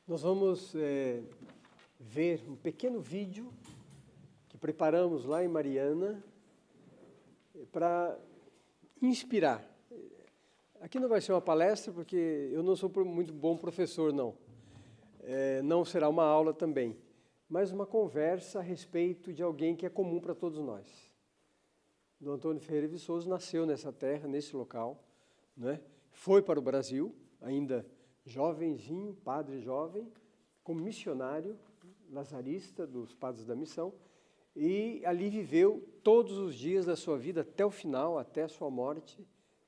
Nós vamos ver um pequeno vídeo que preparamos lá em Mariana para inspirar. Aqui não vai ser uma palestra, porque eu não sou muito bom professor, não. Não será uma aula também, mas uma conversa a respeito de alguém que é comum para todos nós. Dom Antônio Ferreira Viçoso nasceu nessa terra, nesse local, né? Foi para o Brasil, ainda jovenzinho, padre jovem, como missionário lazarista dos Padres da Missão, e ali viveu todos os dias da sua vida até o final, até a sua morte,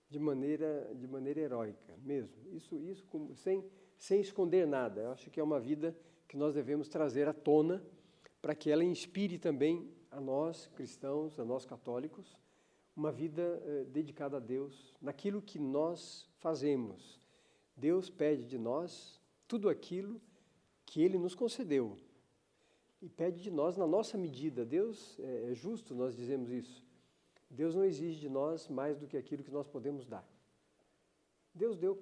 de maneira heróica mesmo. Isso sem esconder nada. Eu acho que é uma vida que nós devemos trazer à tona para que ela inspire também a nós cristãos, a nós católicos, uma vida dedicada a Deus, naquilo que nós fazemos. Deus pede de nós tudo aquilo que Ele nos concedeu e pede de nós na nossa medida. Deus é justo, nós dizemos isso. Deus não exige de nós mais do que aquilo que nós podemos dar. Deus deu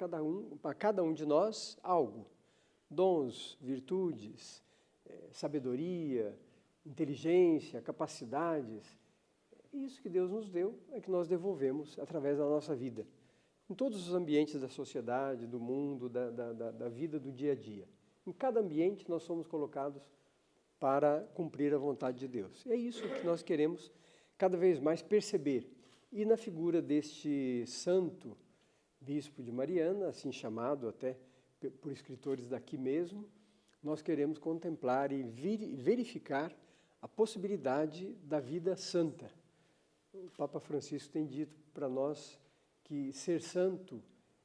a cada um de nós algo, dons, virtudes, sabedoria, inteligência, capacidades. Isso que Deus nos deu é que nós devolvemos através da nossa vida, em todos os ambientes da sociedade, do mundo, da vida do dia a dia. Em cada ambiente nós somos colocados para cumprir a vontade de Deus. É isso que nós queremos cada vez mais perceber. E na figura deste santo bispo de Mariana, assim chamado até por escritores daqui mesmo, nós queremos contemplar e verificar a possibilidade da vida santa. O Papa Francisco tem dito para nós que ser santo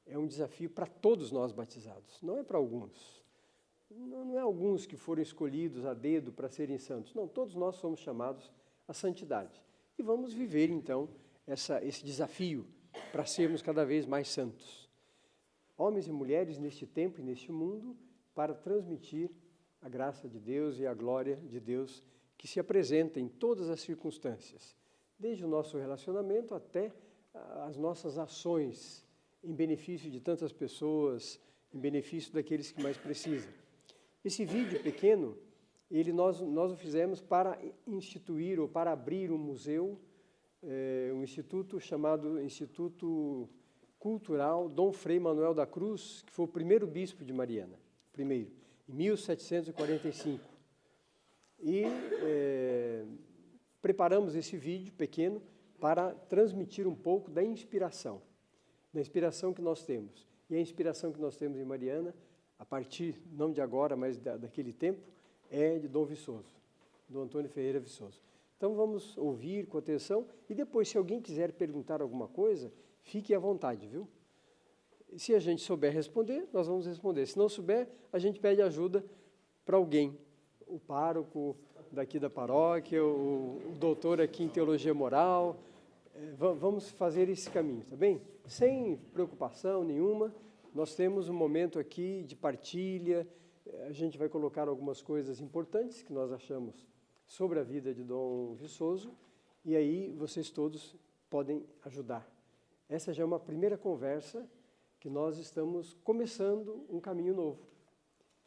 é um desafio para todos nós batizados, não é para alguns. Não é alguns que foram escolhidos a dedo para serem santos. Não, todos nós somos chamados à santidade. E vamos viver, então, esse desafio para sermos cada vez mais santos. Homens e mulheres neste tempo e neste mundo, para transmitir a graça de Deus e a glória de Deus que se apresenta em todas as circunstâncias, desde o nosso relacionamento até as nossas ações em benefício de tantas pessoas, em benefício daqueles que mais precisam. Esse vídeo pequeno, nós o fizemos para instituir ou para abrir um museu, um instituto chamado Instituto Cultural Dom Frei Manuel da Cruz, que foi o primeiro bispo de Mariana, em 1745. E preparamos esse vídeo pequeno para transmitir um pouco da inspiração que nós temos. E a inspiração que nós temos em Mariana, a partir, não de agora, mas daquele tempo, é de Dom Viçoso, Dom Antônio Ferreira Viçoso. Então vamos ouvir com atenção e depois, se alguém quiser perguntar alguma coisa, fique à vontade, viu? Se a gente souber responder, nós vamos responder. Se não souber, a gente pede ajuda para alguém, o pároco daqui da paróquia, o doutor aqui em Teologia Moral. Vamos fazer esse caminho, tá bem? Sem preocupação nenhuma, nós temos um momento aqui de partilha, a gente vai colocar algumas coisas importantes que nós achamos sobre a vida de Dom Viçoso, e aí vocês todos podem ajudar. Essa já é uma primeira conversa que nós estamos começando um caminho novo.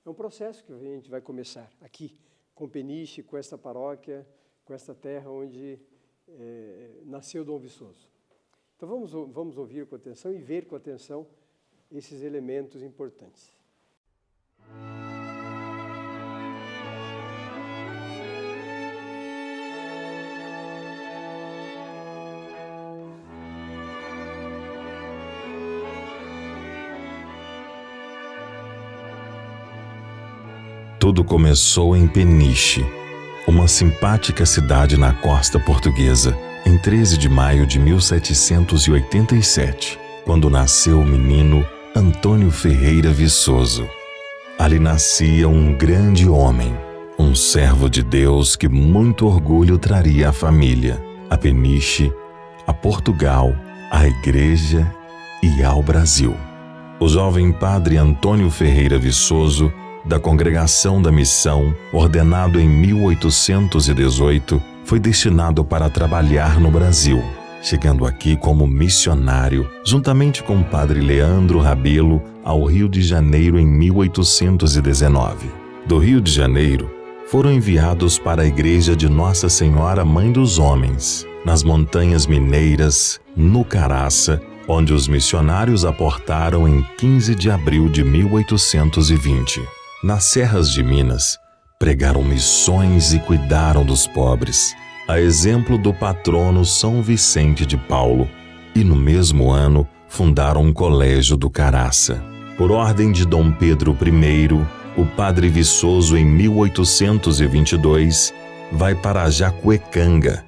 É um processo que a gente vai começar aqui, com Peniche, com esta paróquia, com esta terra onde nasceu Dom Viçoso. Então vamos ouvir com atenção e ver com atenção esses elementos importantes. Tudo começou em Peniche, uma simpática cidade na costa portuguesa, em 13 de maio de 1787, quando nasceu o menino Antônio Ferreira Viçoso. Ali nascia um grande homem, um servo de Deus que muito orgulho traria à família, a Peniche, a Portugal, à Igreja e ao Brasil. O jovem padre Antônio Ferreira Viçoso, da Congregação da Missão, ordenado em 1818, foi destinado para trabalhar no Brasil, chegando aqui como missionário, juntamente com o padre Leandro Rabelo, ao Rio de Janeiro em 1819. Do Rio de Janeiro, foram enviados para a igreja de Nossa Senhora Mãe dos Homens, nas Montanhas Mineiras, no Caraça, onde os missionários aportaram em 15 de abril de 1820. Nas serras de Minas, pregaram missões e cuidaram dos pobres, a exemplo do patrono São Vicente de Paulo, e no mesmo ano fundaram um colégio do Caraça. Por ordem de Dom Pedro I, o padre Viçoso, em 1822, vai para Jacuecanga,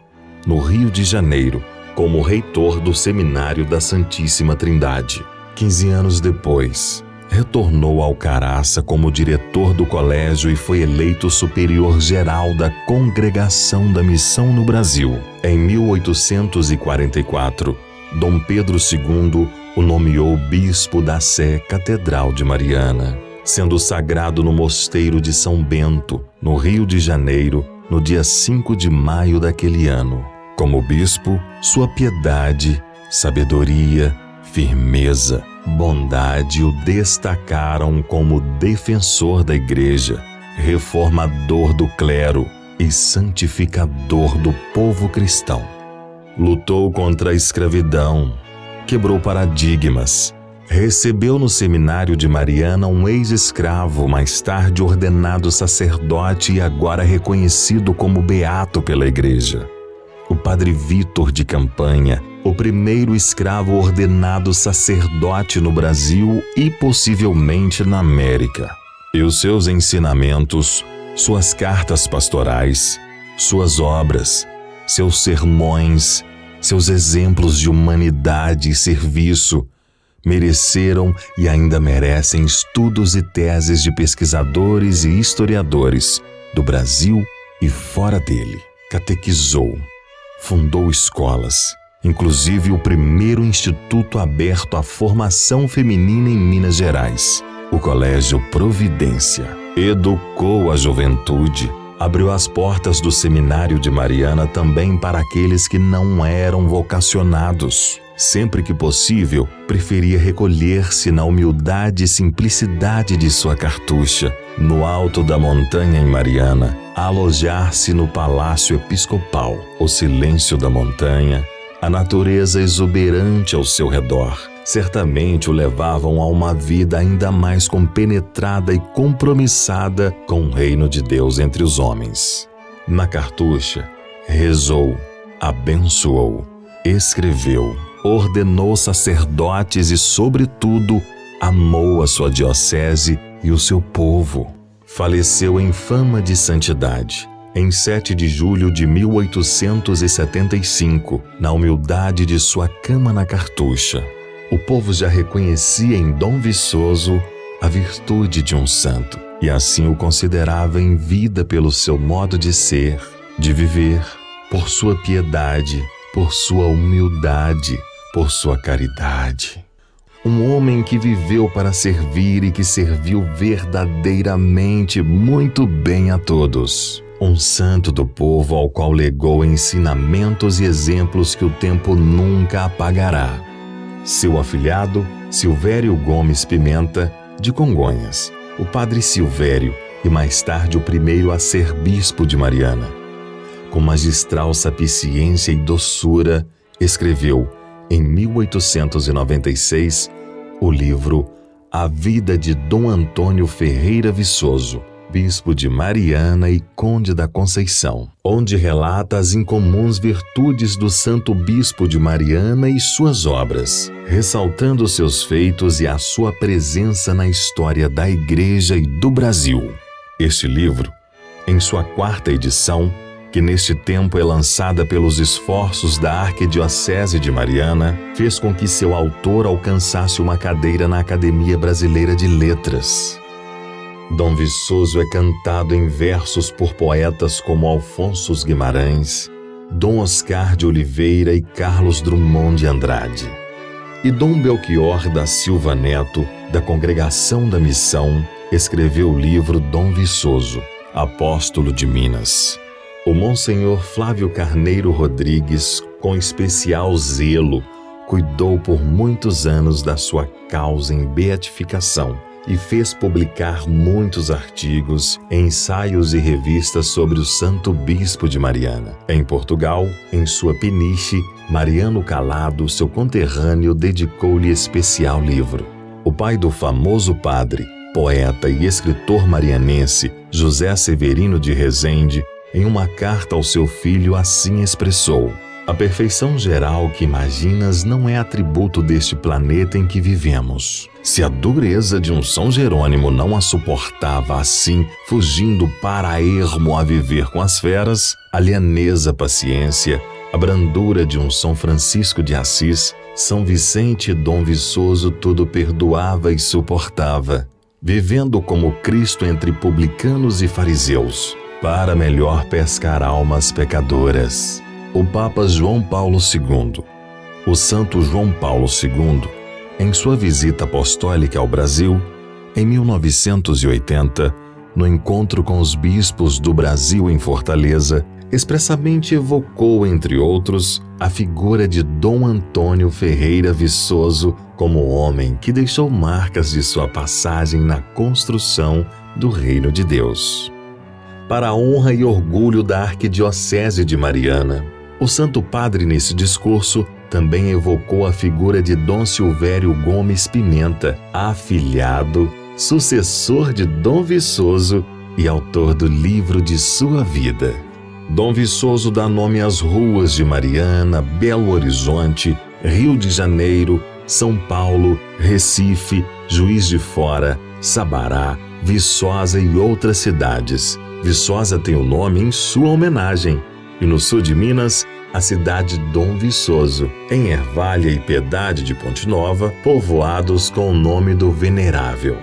no Rio de Janeiro, como reitor do Seminário da Santíssima Trindade. 15 anos depois, retornou ao Caraça como diretor do colégio e foi eleito superior geral da Congregação da Missão no Brasil. Em 1844, Dom Pedro II o nomeou bispo da Sé Catedral de Mariana, sendo sagrado no Mosteiro de São Bento, no Rio de Janeiro, no dia 5 de maio daquele ano. Como bispo, sua piedade, sabedoria, firmeza, bondade o destacaram como defensor da Igreja, reformador do clero e santificador do povo cristão. Lutou contra a escravidão, quebrou paradigmas, recebeu no seminário de Mariana um ex-escravo, mais tarde ordenado sacerdote e agora reconhecido como beato pela Igreja. O padre Vítor de Campanha, o primeiro escravo ordenado sacerdote no Brasil e possivelmente na América. E os seus ensinamentos, suas cartas pastorais, suas obras, seus sermões, seus exemplos de humanidade e serviço mereceram e ainda merecem estudos e teses de pesquisadores e historiadores do Brasil e fora dele. Catequizou, fundou escolas, inclusive o primeiro instituto aberto à formação feminina em Minas Gerais, o Colégio Providência. Educou a juventude, abriu as portas do Seminário de Mariana também para aqueles que não eram vocacionados. Sempre que possível, preferia recolher-se na humildade e simplicidade de sua cartucha, no alto da montanha em Mariana, alojar-se no Palácio Episcopal, o silêncio da montanha, a natureza exuberante ao seu redor, certamente o levavam a uma vida ainda mais compenetrada e compromissada com o reino de Deus entre os homens. Na cartucha, rezou, abençoou, escreveu, ordenou sacerdotes e, sobretudo, amou a sua diocese e o seu povo. Faleceu em fama de santidade, em 7 de julho de 1875, na humildade de sua cama na cartucha. O povo já reconhecia em Dom Viçoso a virtude de um santo, e assim o considerava em vida pelo seu modo de ser, de viver, por sua piedade, por sua humildade, por sua caridade. Um homem que viveu para servir e que serviu verdadeiramente muito bem a todos. Um santo do povo ao qual legou ensinamentos e exemplos que o tempo nunca apagará. Seu afilhado, Silvério Gomes Pimenta, de Congonhas, o padre Silvério, e mais tarde o primeiro a ser bispo de Mariana. Com magistral sapiência e doçura, escreveu, em 1896, o livro A Vida de Dom Antônio Ferreira Viçoso, bispo de Mariana e conde da Conceição, onde relata as incomuns virtudes do santo bispo de Mariana e suas obras, ressaltando seus feitos e a sua presença na história da Igreja e do Brasil. Este livro, em sua 4ª edição, que neste tempo é lançada pelos esforços da Arquidiocese de Mariana, fez com que seu autor alcançasse uma cadeira na Academia Brasileira de Letras. Dom Viçoso é cantado em versos por poetas como Alfonso Guimarães, Dom Oscar de Oliveira e Carlos Drummond de Andrade. E Dom Belchior da Silva Neto, da Congregação da Missão, escreveu o livro Dom Viçoso, Apóstolo de Minas, O Monsenhor Flávio Carneiro Rodrigues, com especial zelo, cuidou por muitos anos da sua causa em beatificação e fez publicar muitos artigos, ensaios e revistas sobre o Santo Bispo de Mariana. Em Portugal, em sua peniche, Mariano Calado, seu conterrâneo, dedicou-lhe especial livro. O pai do famoso padre, poeta e escritor marianense José Severino de Rezende, em uma carta ao seu filho, assim expressou: a perfeição geral que imaginas não é atributo deste planeta em que vivemos. Se a dureza de um São Jerônimo não a suportava assim, fugindo para ermo a viver com as feras, a lhaneza paciência, a brandura de um São Francisco de Assis, São Vicente e Dom Viçoso tudo perdoava e suportava, vivendo como Cristo entre publicanos e fariseus, para melhor pescar almas pecadoras. O Papa João Paulo II, o Santo João Paulo II, em sua visita apostólica ao Brasil, em 1980, no encontro com os bispos do Brasil em Fortaleza, expressamente evocou, entre outros, a figura de Dom Antônio Ferreira Viçoso como homem que deixou marcas de sua passagem na construção do Reino de Deus. Para a honra e orgulho da Arquidiocese de Mariana, o Santo Padre, nesse discurso, também evocou a figura de Dom Silvério Gomes Pimenta, afilhado, sucessor de Dom Viçoso e autor do livro de sua vida. Dom Viçoso dá nome às ruas de Mariana, Belo Horizonte, Rio de Janeiro, São Paulo, Recife, Juiz de Fora, Sabará, Viçosa e outras cidades. Viçosa tem o nome em sua homenagem. E no sul de Minas, a cidade Dom Viçoso, em Ervalha e Piedade de Ponte Nova, povoados com o nome do Venerável.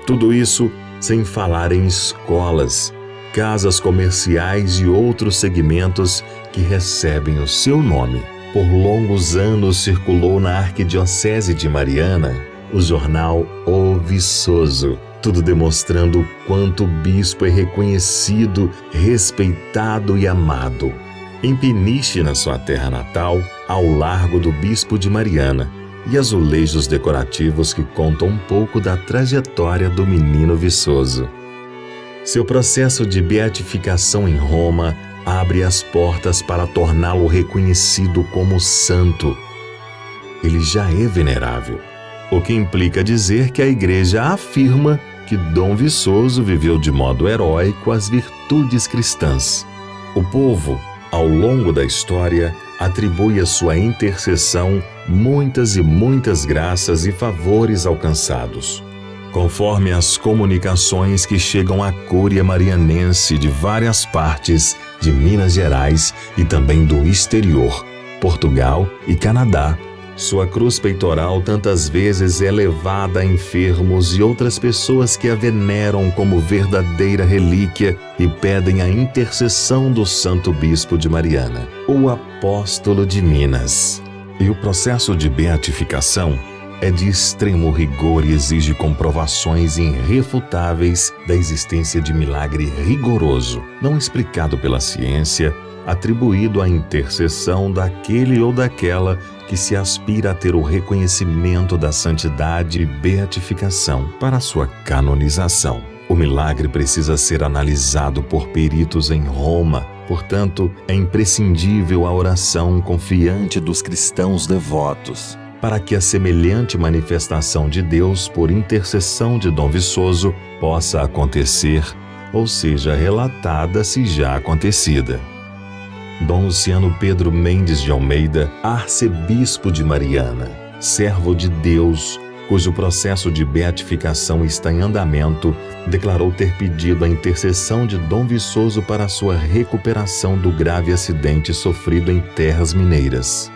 Tudo isso sem falar em escolas, casas comerciais e outros segmentos que recebem o seu nome. Por longos anos circulou na Arquidiocese de Mariana o jornal O Viçoso, tudo demonstrando o quanto o bispo é reconhecido, respeitado e amado. Em peniche, na sua terra natal, ao largo do Bispo de Mariana, e azulejos decorativos que contam um pouco da trajetória do menino Viçoso. Seu processo de beatificação em Roma abre as portas para torná-lo reconhecido como santo. Ele já é venerável, o que implica dizer que a Igreja afirma que Dom Viçoso viveu de modo heróico as virtudes cristãs. O povo, ao longo da história, atribui à sua intercessão muitas e muitas graças e favores alcançados. Conforme as comunicações que chegam à Cúria Marianense de várias partes de Minas Gerais e também do exterior, Portugal e Canadá, sua cruz peitoral tantas vezes é levada a enfermos e outras pessoas que a veneram como verdadeira relíquia e pedem a intercessão do Santo Bispo de Mariana, o Apóstolo de Minas. E o processo de beatificação é de extremo rigor e exige comprovações irrefutáveis da existência de milagre rigoroso, não explicado pela ciência, atribuído à intercessão daquele ou daquela que se aspira a ter o reconhecimento da santidade e beatificação para sua canonização. O milagre precisa ser analisado por peritos em Roma, portanto, é imprescindível a oração confiante dos cristãos devotos, para que a semelhante manifestação de Deus por intercessão de Dom Viçoso possa acontecer, ou seja relatada se já acontecida. Dom Luciano Pedro Mendes de Almeida, arcebispo de Mariana, servo de Deus, cujo processo de beatificação está em andamento, declarou ter pedido a intercessão de Dom Viçoso para sua recuperação do grave acidente sofrido em terras mineiras.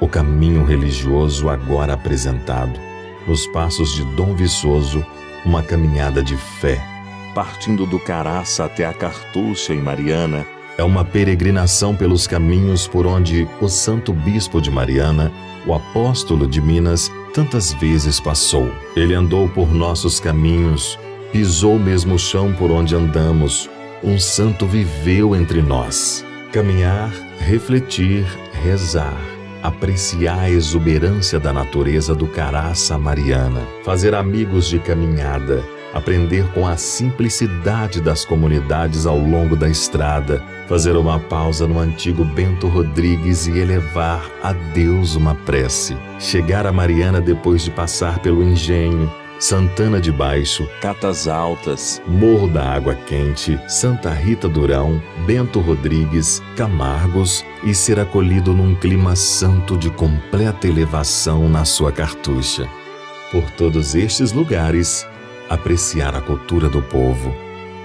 O caminho religioso agora apresentado, nos passos de Dom Viçoso, uma caminhada de fé, partindo do Caraça até a Cartucha em Mariana, é uma peregrinação pelos caminhos por onde o Santo Bispo de Mariana, o Apóstolo de Minas, tantas vezes passou. Ele andou por nossos caminhos, pisou o mesmo chão por onde andamos, um santo viveu entre nós. Caminhar, refletir, rezar, apreciar a exuberância da natureza do Caraça Mariana, fazer amigos de caminhada, aprender com a simplicidade das comunidades ao longo da estrada, fazer uma pausa no antigo Bento Rodrigues e elevar a Deus uma prece, chegar a Mariana depois de passar pelo Engenho, Santana de Baixo, Catas Altas, Morro da Água Quente, Santa Rita Durão, Bento Rodrigues, Camargos e ser acolhido num clima santo de completa elevação na sua cartucha. Por todos estes lugares, apreciar a cultura do povo,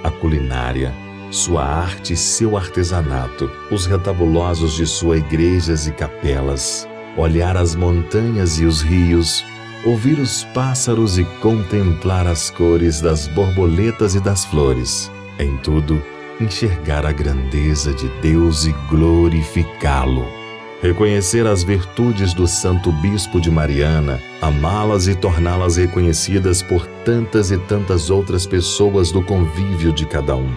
a culinária, sua arte e seu artesanato, os retabulosos de suas igrejas e capelas, olhar as montanhas e os rios, ouvir os pássaros e contemplar as cores das borboletas e das flores. Em tudo, enxergar a grandeza de Deus e glorificá-lo. Reconhecer as virtudes do Santo Bispo de Mariana, amá-las e torná-las reconhecidas por tantas e tantas outras pessoas do convívio de cada um.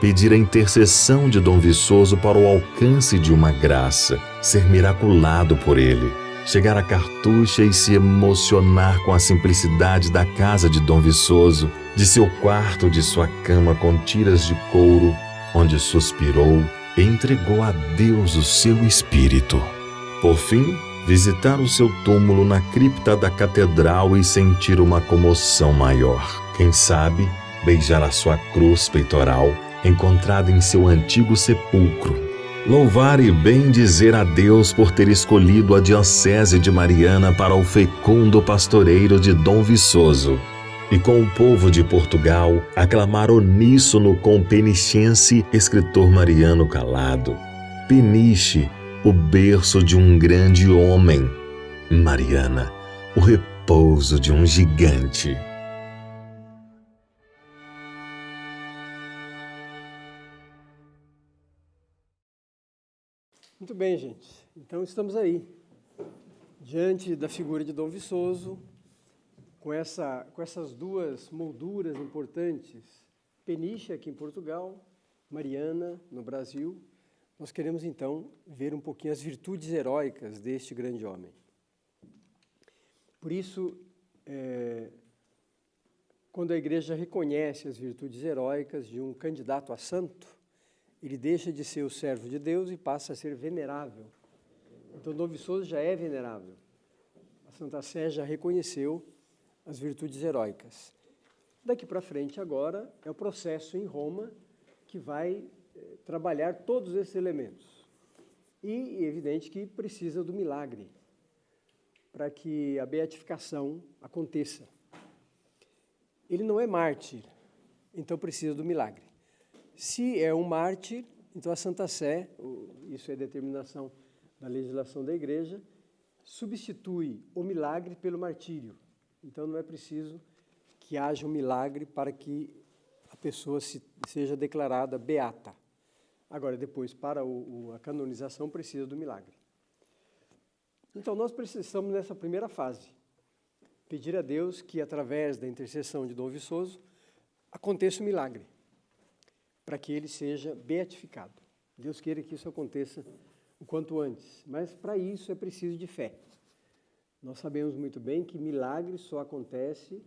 Pedir a intercessão de Dom Viçoso para o alcance de uma graça, ser miraculado por ele. Chegar à cartucha e se emocionar com a simplicidade da casa de Dom Viçoso, de seu quarto, de sua cama com tiras de couro, onde suspirou e entregou a Deus o seu espírito. Por fim, visitar o seu túmulo na cripta da catedral e sentir uma comoção maior. Quem sabe, beijar a sua cruz peitoral, encontrada em seu antigo sepulcro. Louvar e bendizer a Deus por ter escolhido a Diocese de Mariana para o fecundo pastoreio de Dom Viçoso. E com o povo de Portugal, aclamar uníssono com o penichense escritor Mariano Calado. Peniche, o berço de um grande homem. Mariana, o repouso de um gigante. Muito bem, gente. Então, estamos aí, diante da figura de Dom Viçoso, com essas duas molduras importantes, Peniche aqui em Portugal, Mariana no Brasil. Nós queremos, então, ver um pouquinho as virtudes heróicas deste grande homem. Por isso, quando a Igreja reconhece as virtudes heróicas de um candidato a santo, ele deixa de ser o servo de Deus e passa a ser venerável. Então, Dom Viçoso já é venerável. A Santa Sé já reconheceu as virtudes heróicas. Daqui para frente, agora, é o processo em Roma que vai trabalhar todos esses elementos. E, é evidente, que precisa do milagre para que a beatificação aconteça. Ele não é mártir, então precisa do milagre. Se é um mártir, então a Santa Sé, isso é determinação da legislação da Igreja, substitui o milagre pelo martírio. Então não é preciso que haja um milagre para que a pessoa seja declarada beata. Agora, depois, para a canonização, precisa do milagre. Então, nós precisamos, nessa primeira fase, pedir a Deus que, através da intercessão de Dom Viçoso, aconteça o milagre, para que ele seja beatificado. Deus queira que isso aconteça o quanto antes, mas para isso é preciso de fé. Nós sabemos muito bem que milagre só acontece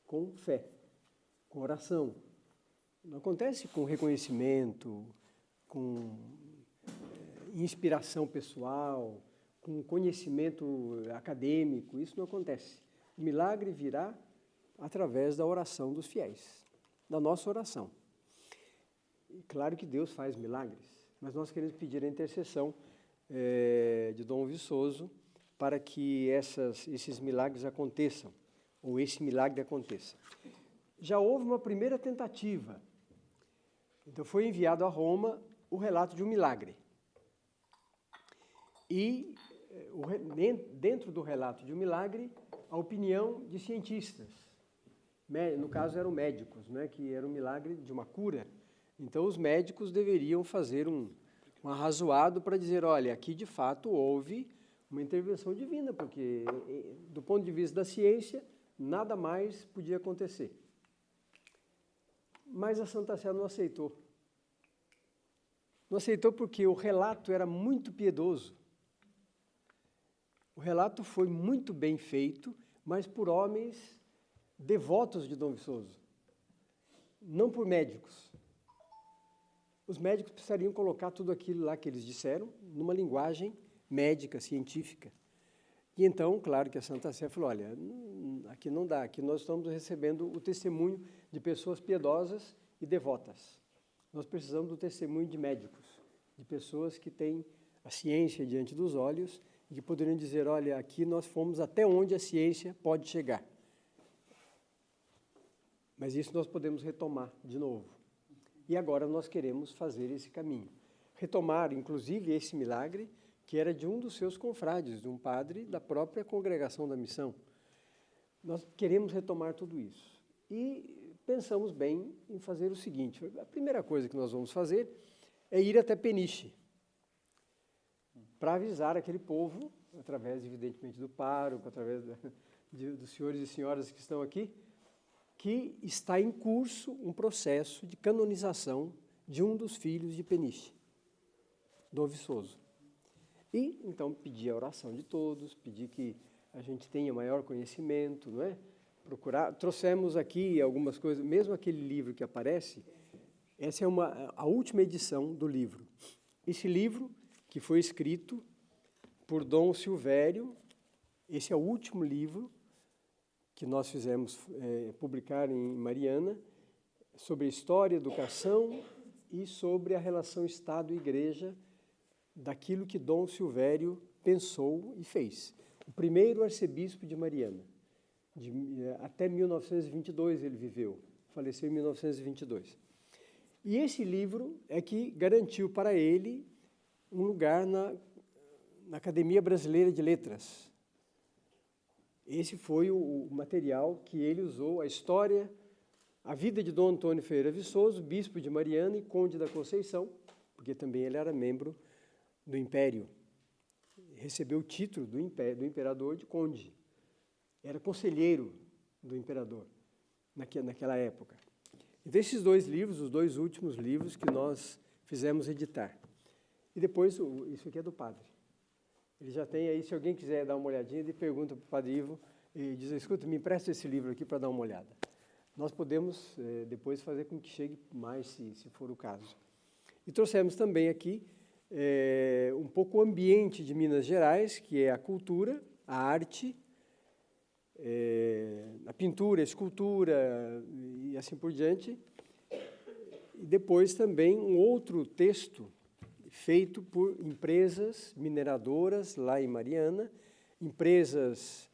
com fé, com oração. Não acontece com reconhecimento, com inspiração pessoal, com conhecimento acadêmico, isso não acontece. O milagre virá através da oração dos fiéis, da nossa oração. E claro que Deus faz milagres, mas nós queremos pedir a intercessão de Dom Viçoso para que esses milagres aconteçam, ou esse milagre aconteça. Já houve uma primeira tentativa. Então foi enviado a Roma o relato de um milagre. E dentro do relato de um milagre, a opinião de cientistas. No caso eram médicos, né, que era um milagre de uma cura. Então os médicos deveriam fazer um arrazoado para dizer, olha, aqui de fato houve uma intervenção divina, porque do ponto de vista da ciência, nada mais podia acontecer. Mas a Santa Sé não aceitou Não aceitou porque o relato era muito piedoso. O relato foi muito bem feito, mas por homens devotos de Dom Viçoso, não por médicos. Os médicos precisariam colocar tudo aquilo lá que eles disseram numa linguagem médica, científica. E então, claro que a Santa Sé falou, olha, aqui não dá, aqui nós estamos recebendo o testemunho de pessoas piedosas e devotas. Nós precisamos do testemunho de médicos, de pessoas que têm a ciência diante dos olhos e que poderiam dizer, olha, aqui nós fomos até onde a ciência pode chegar. Mas isso nós podemos retomar de novo. E agora nós queremos fazer esse caminho. Retomar, inclusive, esse milagre que era de um dos seus confrades, de um padre da própria congregação da missão. Nós queremos retomar tudo isso. E pensamos bem em fazer o seguinte, a primeira coisa que nós vamos fazer é ir até Peniche, para avisar aquele povo, através, evidentemente, do pároco, através dos senhores e senhoras que estão aqui, que está em curso um processo de canonização de um dos filhos de Peniche, Dom Viçoso. E, então, pedir a oração de todos, pedir que a gente tenha maior conhecimento, não é? Procurar. Trouxemos aqui algumas coisas, mesmo aquele livro que aparece, essa é a última edição do livro. Esse livro, que foi escrito por Dom Silvério, esse é o último livro que nós fizemos publicar em Mariana, sobre a história, educação e sobre a relação Estado e Igreja, daquilo que Dom Silvério pensou e fez. O primeiro arcebispo de Mariana, até 1922 ele viveu, faleceu em 1922. E esse livro é que garantiu para ele um lugar na Academia Brasileira de Letras. Esse foi o material que ele usou, a história, a vida de Dom Antônio Ferreira Viçoso, bispo de Mariana e conde da Conceição, porque também ele era membro do Império. Recebeu o título do imperador de conde. Era conselheiro do imperador naquela época. Então, esses dois livros, os dois últimos livros que nós fizemos editar. E depois, isso aqui é do padre. Ele já tem aí, se alguém quiser dar uma olhadinha, ele pergunta para o padre Ivo e diz, escuta, me empresta esse livro aqui para dar uma olhada. Nós podemos depois fazer com que chegue mais, se for o caso. E trouxemos também aqui um pouco o ambiente de Minas Gerais, que é a cultura, a arte, a pintura, a escultura e assim por diante. E depois também um outro texto feito por empresas mineradoras lá em Mariana, empresas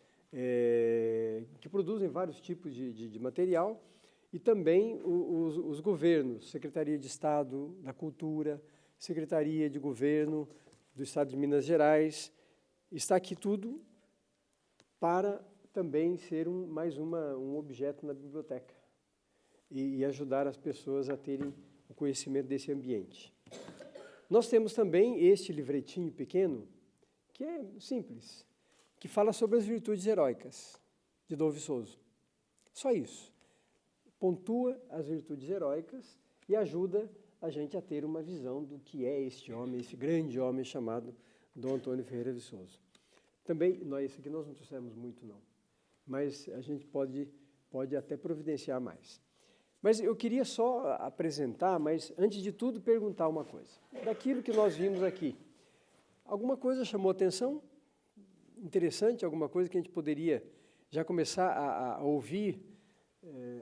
que produzem vários tipos de material, e também os governos, Secretaria de Estado da Cultura, Secretaria de Governo do Estado de Minas Gerais. Está aqui tudo para também ser mais um objeto na biblioteca e ajudar as pessoas a terem o conhecimento desse ambiente. Nós temos também este livretinho pequeno, que é simples, que fala sobre as virtudes heróicas de Dom Viçoso. Só isso. Pontua as virtudes heróicas e ajuda a gente a ter uma visão do que é este homem, esse grande homem chamado Dom Antônio Ferreira Viçoso. Também, isso aqui nós não trouxemos muito, não, mas a gente pode até providenciar mais. Mas eu queria só apresentar, mas antes de tudo perguntar uma coisa. Daquilo que nós vimos aqui, alguma coisa chamou atenção? Interessante? Alguma coisa que a gente poderia já começar a ouvir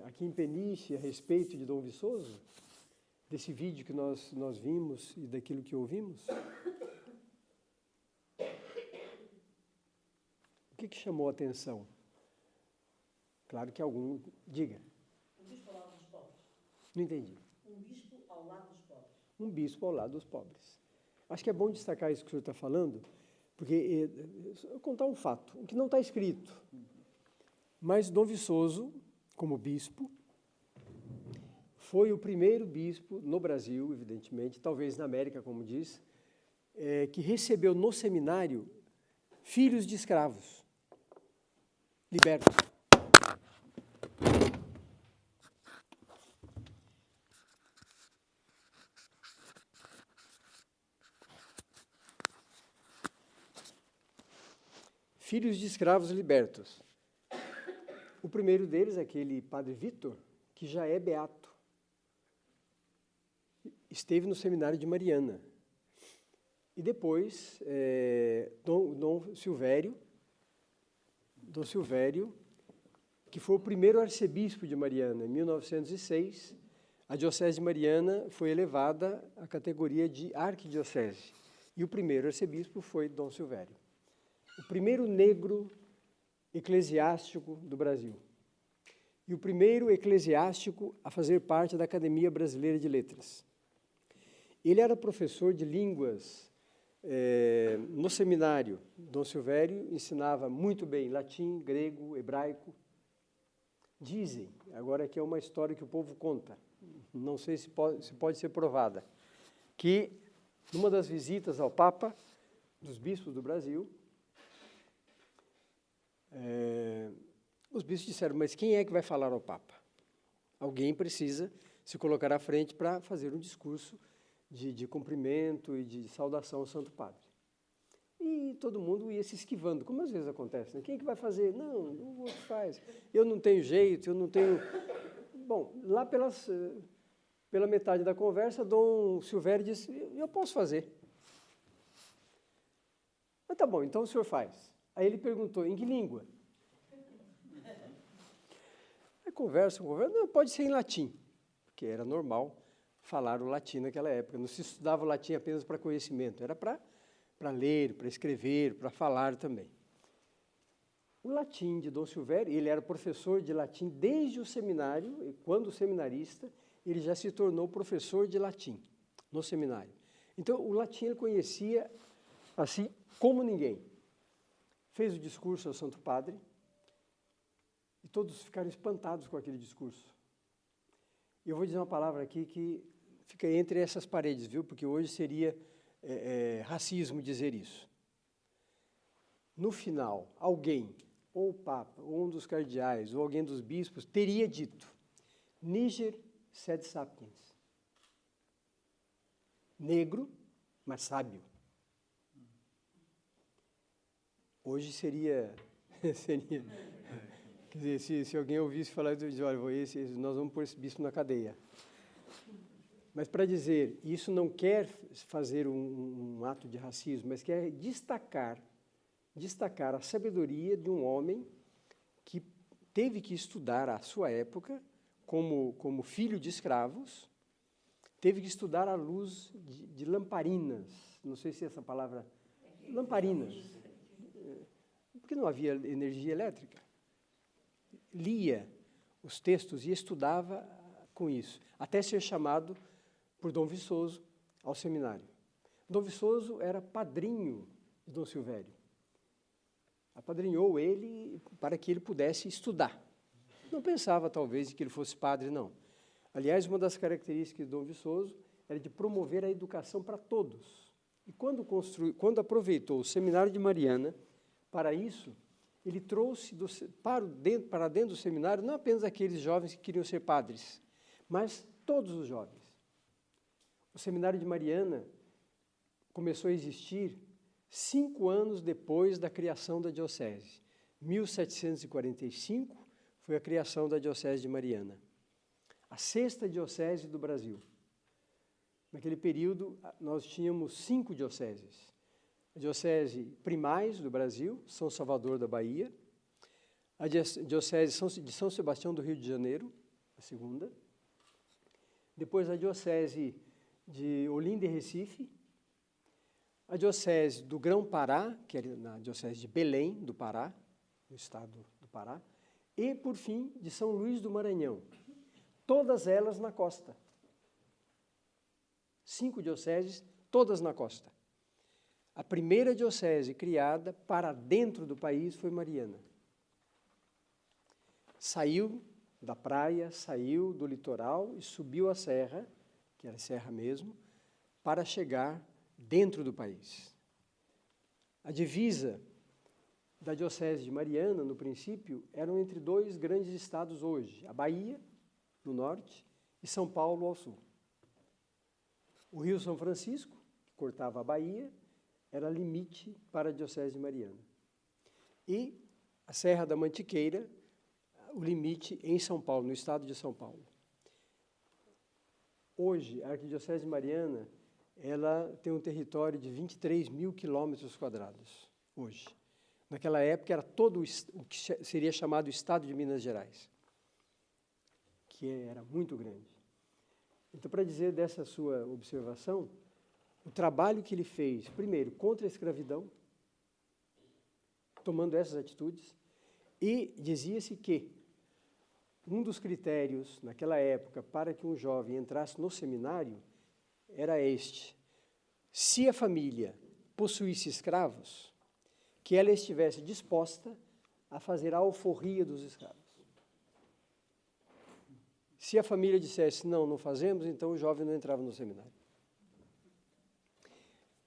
aqui em Peniche a respeito de Dom Viçoso? Desse vídeo que nós vimos e daquilo que ouvimos? O que chamou a atenção? Claro que algum... Diga. Um bispo ao lado dos pobres. Não entendi. Um bispo ao lado dos pobres. Um bispo ao lado dos pobres. Acho que é bom destacar isso que o senhor está falando, porque eu vou contar um fato, o que não está escrito. Mas Dom Viçoso, como bispo, foi o primeiro bispo no Brasil, evidentemente, talvez na América, como diz, que recebeu no seminário filhos de escravos libertos. filhos de escravos libertos. O primeiro deles é aquele padre Vitor, que já é beato. Esteve no seminário de Mariana. E depois, Dom Silvério, que foi o primeiro arcebispo de Mariana, em 1906, a diocese de Mariana foi elevada à categoria de arquidiocese. E o primeiro arcebispo foi Dom Silvério. O primeiro negro eclesiástico do Brasil. E o primeiro eclesiástico a fazer parte da Academia Brasileira de Letras. Ele era professor de línguas no seminário. Dom Silvério ensinava muito bem latim, grego, hebraico. Dizem, agora aqui é uma história que o povo conta, não sei se pode ser provada, que numa das visitas ao Papa, dos bispos do Brasil, os bispos disseram, mas quem é que vai falar ao Papa? Alguém precisa se colocar à frente para fazer um discurso de cumprimento e de saudação ao Santo Padre. E todo mundo ia se esquivando, como às vezes acontece, né? Quem é que vai fazer? Não, o outro faz. Eu não tenho jeito, eu não tenho... Bom, lá pela metade da conversa, Dom Silvério disse, eu posso fazer. Mas tá bom, então o senhor faz. Aí ele perguntou, em que língua? Aí conversa, não, pode ser em latim, porque era normal falar o latim naquela época. Não se estudava o latim apenas para conhecimento, era para ler, para escrever, para falar também. O latim de Dom Silvério, ele era professor de latim desde o seminário, e quando seminarista, ele já se tornou professor de latim no seminário. Então, o latim ele conhecia assim como ninguém. Fez o discurso ao Santo Padre e todos ficaram espantados com aquele discurso. E eu vou dizer uma palavra aqui que fica entre essas paredes, viu? Porque hoje seria racismo dizer isso. No final, alguém, ou o Papa, ou um dos cardeais, ou alguém dos bispos, teria dito, Niger sed sapiens. Negro, mas sábio. Hoje seria quer dizer, se alguém ouvisse falar, olha, nós vamos pôr esse bispo na cadeia. Mas para dizer, isso não quer fazer um ato de racismo, mas quer destacar a sabedoria de um homem que teve que estudar à sua época, como filho de escravos, teve que estudar à luz de lamparinas, não sei se essa palavra, lamparinas, porque não havia energia elétrica. Lia os textos e estudava com isso, até ser chamado por Dom Viçoso ao seminário. Dom Viçoso era padrinho de Dom Silvério. Apadrinhou ele para que ele pudesse estudar. Não pensava, talvez, que ele fosse padre, não. Aliás, uma das características de Dom Viçoso era de promover a educação para todos. E quando aproveitou o seminário de Mariana para isso, ele trouxe para dentro do seminário não apenas aqueles jovens que queriam ser padres, mas todos os jovens. O seminário de Mariana começou a existir 5 anos depois da criação da diocese. 1745 foi a criação da diocese de Mariana. A 6ª diocese do Brasil. Naquele período, nós tínhamos 5 dioceses. A diocese primais do Brasil, São Salvador da Bahia. A diocese de São Sebastião do Rio de Janeiro, a 2ª. Depois a diocese de Olinda e Recife. A diocese do Grão-Pará, que era na diocese de Belém, do Pará, no estado do Pará. E, por fim, de São Luís do Maranhão. Todas elas na costa. 5 dioceses, todas na costa. A primeira diocese criada para dentro do país foi Mariana. Saiu da praia, saiu do litoral e subiu a serra, que era serra mesmo, para chegar dentro do país. A divisa da diocese de Mariana, no princípio, eram entre 2 grandes estados hoje, a Bahia, no norte, e São Paulo, ao sul. O Rio São Francisco, que cortava a Bahia, era limite para a diocese de Mariana. e a Serra da Mantiqueira, o limite em São Paulo, no estado de São Paulo. Hoje, a Arquidiocese de Mariana, ela tem um território de 23 mil quilômetros quadrados, hoje. Naquela época, era todo o que seria chamado Estado de Minas Gerais, que era muito grande. Então, para dizer dessa sua observação, o trabalho que ele fez, primeiro, contra a escravidão, tomando essas atitudes, e dizia-se que um dos critérios, naquela época, para que um jovem entrasse no seminário, era este: se a família possuísse escravos, que ela estivesse disposta a fazer a alforria dos escravos. Se a família dissesse, não, não fazemos, então o jovem não entrava no seminário.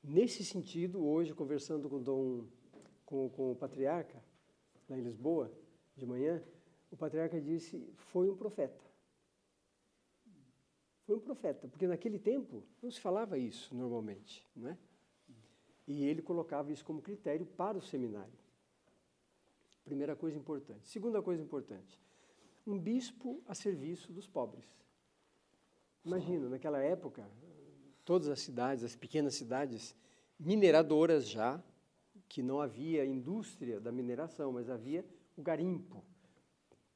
Nesse sentido, hoje, conversando com o patriarca, lá em Lisboa, de manhã, o patriarca disse, foi um profeta. Foi um profeta, porque naquele tempo não se falava isso normalmente, não é? E ele colocava isso como critério para o seminário. Primeira coisa importante. Segunda coisa importante, um bispo a serviço dos pobres. Imagina, naquela época, todas as cidades, as pequenas cidades mineradoras já, que não havia indústria da mineração, mas havia o garimpo,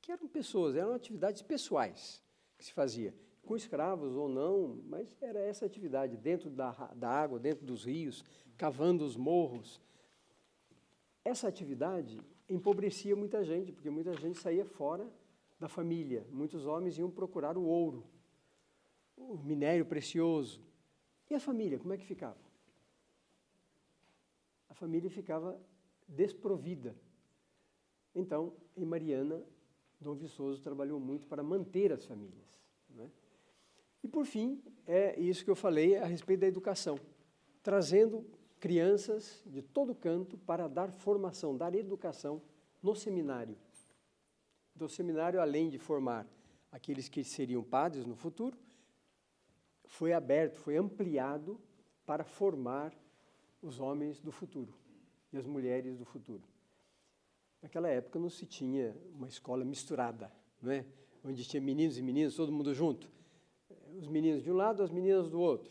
que eram pessoas, eram atividades pessoais que se fazia, com escravos ou não, mas era essa atividade, dentro da água, dentro dos rios, cavando os morros. Essa atividade empobrecia muita gente, porque muita gente saía fora da família. Muitos homens iam procurar o ouro, o minério precioso. E a família, como é que ficava? A família ficava desprovida. Então, em Mariana, Dom Viçoso trabalhou muito para manter as famílias, né? E, por fim, é isso que eu falei a respeito da educação, trazendo crianças de todo canto para dar formação, dar educação no seminário. Do seminário, além de formar aqueles que seriam padres no futuro, foi aberto, foi ampliado para formar os homens do futuro e as mulheres do futuro. Naquela época não se tinha uma escola misturada, não é? Onde tinha meninos e meninas, todo mundo junto. Os meninos de um lado, as meninas do outro.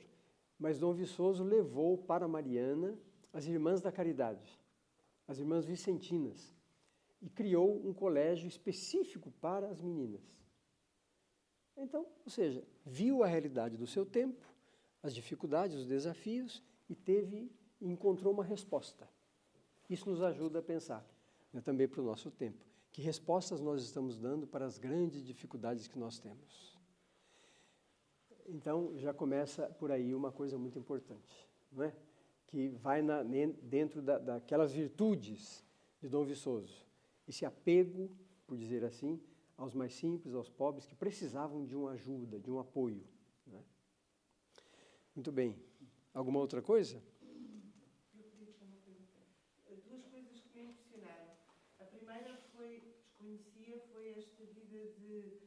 Mas Dom Viçoso levou para Mariana as Irmãs da Caridade, as Irmãs Vicentinas, e criou um colégio específico para as meninas. Então, ou seja, viu a realidade do seu tempo, as dificuldades, os desafios, e encontrou uma resposta. Isso nos ajuda a pensar, né, também para o nosso tempo. Que respostas nós estamos dando para as grandes dificuldades que nós temos? Então, já começa por aí uma coisa muito importante, não é? Que vai dentro daquelas virtudes de Dom Viçoso. Esse apego, por dizer assim, aos mais simples, aos pobres, que precisavam de uma ajuda, de um apoio, né? Muito bem. Alguma outra coisa? Eu queria fazer uma pergunta. Duas coisas que me impressionaram. A primeira desconhecia, foi esta vida de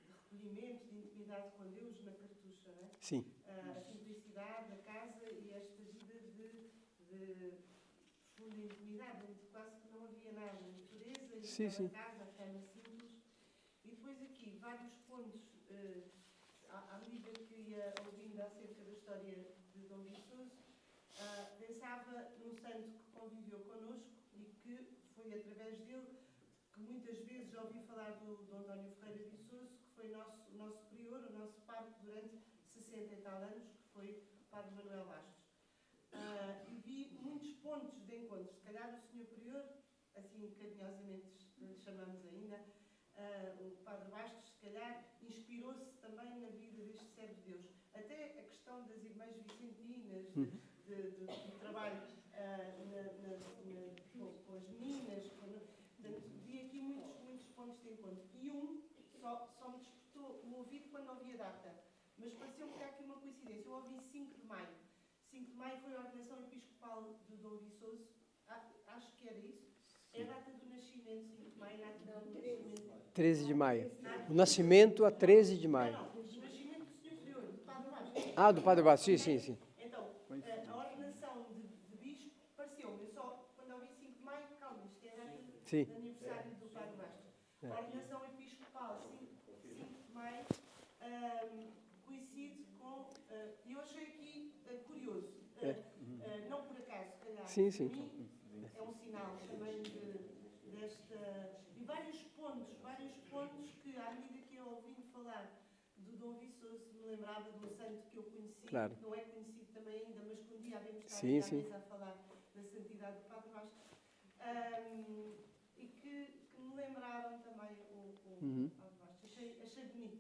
recolhimento, de intimidade com Deus na cartucha, não é? Sim. A simplicidade da casa e esta vida de profunda intimidade, onde quase que não havia nada, a natureza e Sim, sim. casa, a cama simples. E depois aqui, vários pontos, à medida que ia ouvindo acerca da história de Dom Viçoso, pensava num santo que conviveu connosco e que foi através dele que muitas vezes já ouvi falar do António Ferreira Viçoso, que foi nosso prior, o nosso pároco durante 60 e tal anos, que foi o Padre Manuel Bastos. E vi muitos pontos de encontro. Se calhar o Sr. Prior, assim carinhosamente lhe chamamos ainda, o Padre Bastos, se calhar inspirou-se também na vida deste servo de Deus. Até a questão das Irmãs Vicentinas, do trabalho com as meninas. Portanto, vi aqui muitos pontos de encontro. E só me despertou o ouvido quando ouvi a data. Mas pareceu-me que há aqui uma coincidência. Eu ouvi 5 de maio. 5 de maio foi a ordenação episcopal de Dom Viçoso. Acho que era isso. É a data do nascimento, 5 de maio, a data do nascimento. 13 de maio. O nascimento a 13 de maio. Não, o nascimento do Sr. Prior, do Padre Bastos. Ah, do Padre Bastos, sim. Então, a ordenação de bispo pareceu-me, quando ouvi 5 de maio, Sim. de aniversário do Padre Vasco. A ordenação episcopal 5 de maio coincide com... eu achei aqui curioso. Não por acaso, se calhar, Sim, sim. para mim é um sinal também desta... E vários pontos que, à medida que eu ouvindo falar do Dom Viçoso, me lembrava de um santo que eu conheci, Claro. não é conhecido também ainda, mas que um dia havemos estar Sim, à sim. mesa a falar da santidade do Padre Vasco, e que me lembraram também o Padre Vasco. Achei bonito.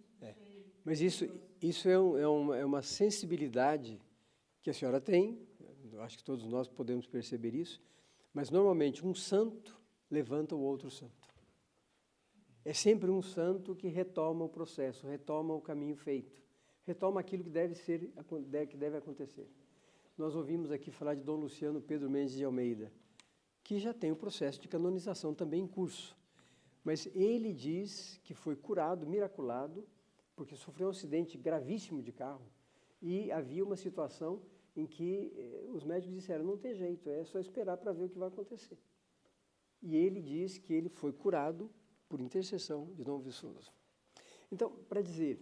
Mas isso é uma sensibilidade que a senhora tem, eu acho que todos nós podemos perceber isso, mas normalmente um santo levanta o outro santo. É sempre um santo que retoma o processo, retoma o caminho feito, retoma aquilo que deve acontecer. Nós ouvimos aqui falar de Dom Luciano Pedro Mendes de Almeida, que já tem o processo de canonização também em curso. Mas ele diz que foi curado, miraculado, porque sofreu um acidente gravíssimo de carro e havia uma situação em que os médicos disseram, não tem jeito, é só esperar para ver o que vai acontecer. E ele diz que ele foi curado por intercessão de Dom Viçoso. Então, para dizer,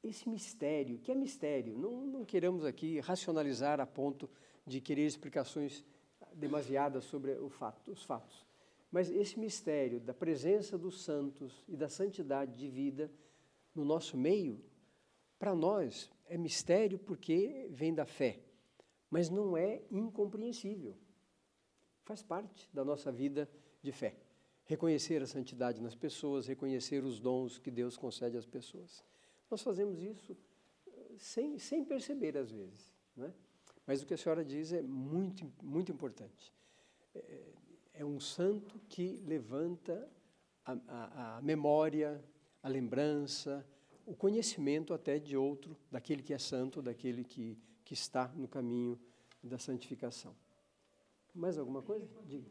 esse mistério, que é mistério, não queremos aqui racionalizar a ponto de querer explicações demasiadas sobre os fatos, mas esse mistério da presença dos santos e da santidade de vida no nosso meio, para nós é mistério porque vem da fé, mas não é incompreensível. Faz parte da nossa vida de fé. Reconhecer a santidade nas pessoas, reconhecer os dons que Deus concede às pessoas. Nós fazemos isso sem perceber às vezes, não é? Mas o que a senhora diz é muito, muito importante. É um santo que levanta a memória, a lembrança, o conhecimento até de outro, daquele que é santo, daquele que está no caminho da santificação. Mais alguma coisa? Diga.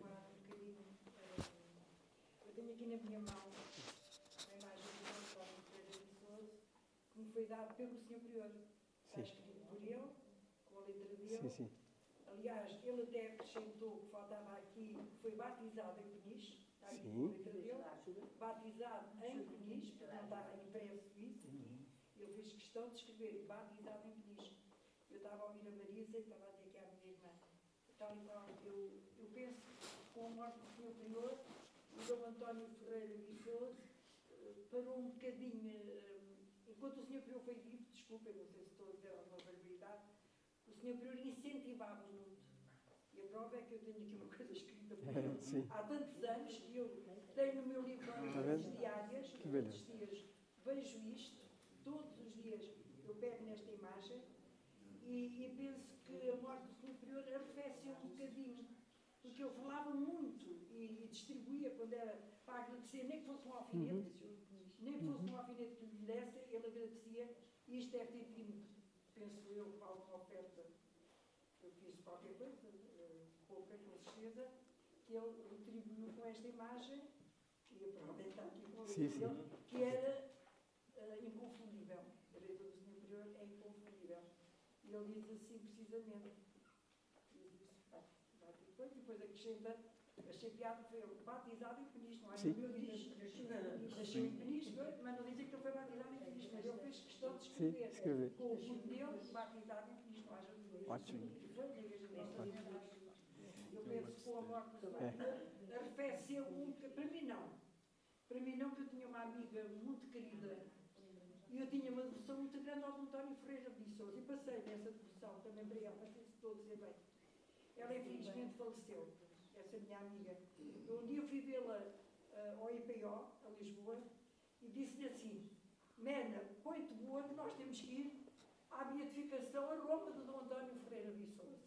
Eu tenho aqui na minha mão a imagem do António Ferreira Viçoso, que me foi dado pelo Sr. Prior. Está escrito por ele, com a letra dele. Sim. Aliás, ele até acrescentou que faltava aqui, que foi batizado em Peniche, está aqui Sim. com a letra dele, batizado em Peniche, porque não está impresso isso aqui. Ele fez questão de escrever batizado em Peniche. Eu estava a ouvir a Marisa e estava a dizer que à minha irmã, tal e qual, eu penso que com a morte do Sr. Prior, o Dom António Ferreira Viçoso parou um bocadinho, enquanto o Sr. Prior foi vivo, desculpem, não sei se estou a dizer alguma barbaridade, o Sr. Prior incentivava muito. E a prova é que eu tenho aqui uma coisa escrita por ele. Há tantos anos que eu tenho no meu livro as diárias, todos os dias vejo isto, todos os dias eu pego nesta imagem e penso que a morte do Sr. Prior arrefeceu um bocadinho, porque ele falava muito e distribuía quando era para agradecer, nem que fosse um alfinete, nem que fosse um alfinete que lhe desse, ele agradecia, e isto deve ter tido, penso eu, alguma oferta, eu fiz qualquer coisa, pouca, com certeza, que ele retribuiu com esta imagem, e a prova está aqui com ele, que era inconfundível. A letra do Sr. Prior é inconfundível. E ele diz assim, precisamente, e depois acrescenta, achei piada, foi batizado em Peniche, não é? Achei em Peniche, mas não dizem que ele foi batizado em Peniche, mas ele fez questão de escrever com o filho dele, batizado em Peniche, não haja dúvida. Ótimo. Eu penso que com a morte do Senhor arrefeceu para mim não, que eu tinha uma amiga muito querida e eu tinha uma devoção muito grande ao António Ferreira Viçoso e passei nessa devoção também para ela, mas estou a dizer bem. Ela infelizmente faleceu, essa minha amiga. Eu um dia fui vê-la ao IPO, a Lisboa, e disse-lhe assim, Mena, põe-te boa que nós temos que ir à beatificação a Roma do Dom António Ferreira Viçoso.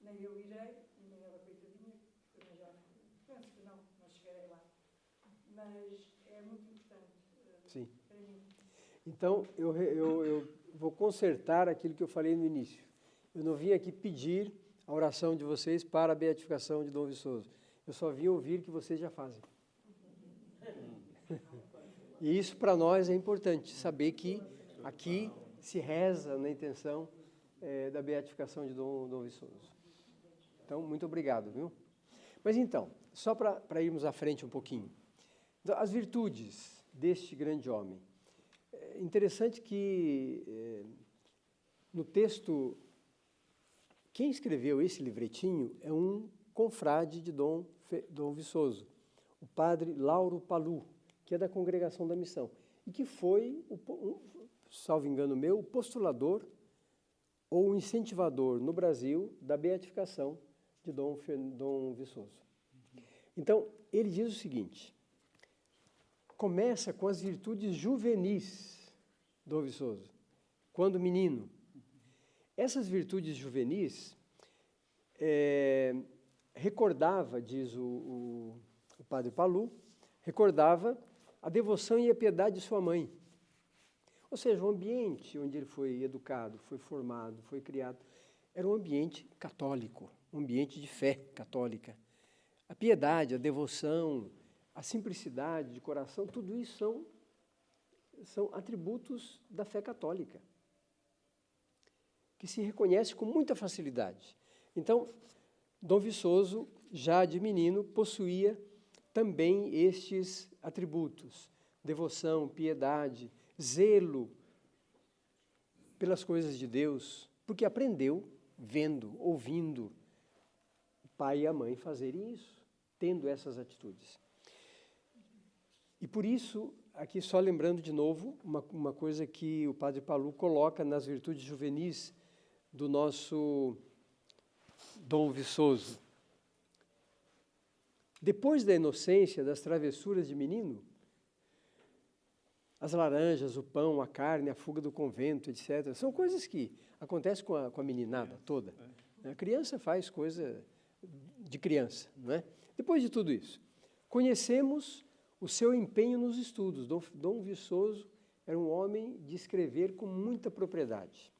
Nem eu irei, nem ela, coitadinha, eu já penso que não chegarei lá. Mas é muito importante para mim. Então, eu vou consertar aquilo que eu falei no início. Eu não vim aqui pedir a oração de vocês para a beatificação de Dom Viçoso. Eu só vim ouvir que vocês já fazem. E isso para nós é importante, saber que aqui se reza na intenção da beatificação de Dom Viçoso. Então, muito obrigado, viu? Mas então, só para irmos à frente um pouquinho. Então, as virtudes deste grande homem. É interessante que no texto, quem escreveu esse livretinho é um confrade de Dom Viçoso, o padre Lauro Palu, que é da Congregação da Missão, e que foi, salvo engano meu, o postulador ou o incentivador no Brasil da beatificação de Dom Viçoso. Então, ele diz o seguinte, começa com as virtudes juvenis, Dom Viçoso, quando menino. Essas virtudes juvenis recordava, diz o padre Palu, recordava a devoção e a piedade de sua mãe. Ou seja, o ambiente onde ele foi educado, foi formado, foi criado, era um ambiente católico, um ambiente de fé católica. A piedade, a devoção, a simplicidade de coração, tudo isso são atributos da fé católica, que se reconhece com muita facilidade. Então, Dom Viçoso, já de menino, possuía também estes atributos: devoção, piedade, zelo pelas coisas de Deus, porque aprendeu vendo, ouvindo o pai e a mãe fazerem isso, tendo essas atitudes. E por isso, aqui só lembrando de novo, uma coisa que o padre Palu coloca nas virtudes juvenis do nosso Dom Viçoso. Depois da inocência, das travessuras de menino, as laranjas, o pão, a carne, a fuga do convento, etc., são coisas que acontecem com a meninada toda. A criança faz coisa de criança, não é? Depois de tudo isso, conhecemos o seu empenho nos estudos. Dom Viçoso era um homem de escrever com muita propriedade.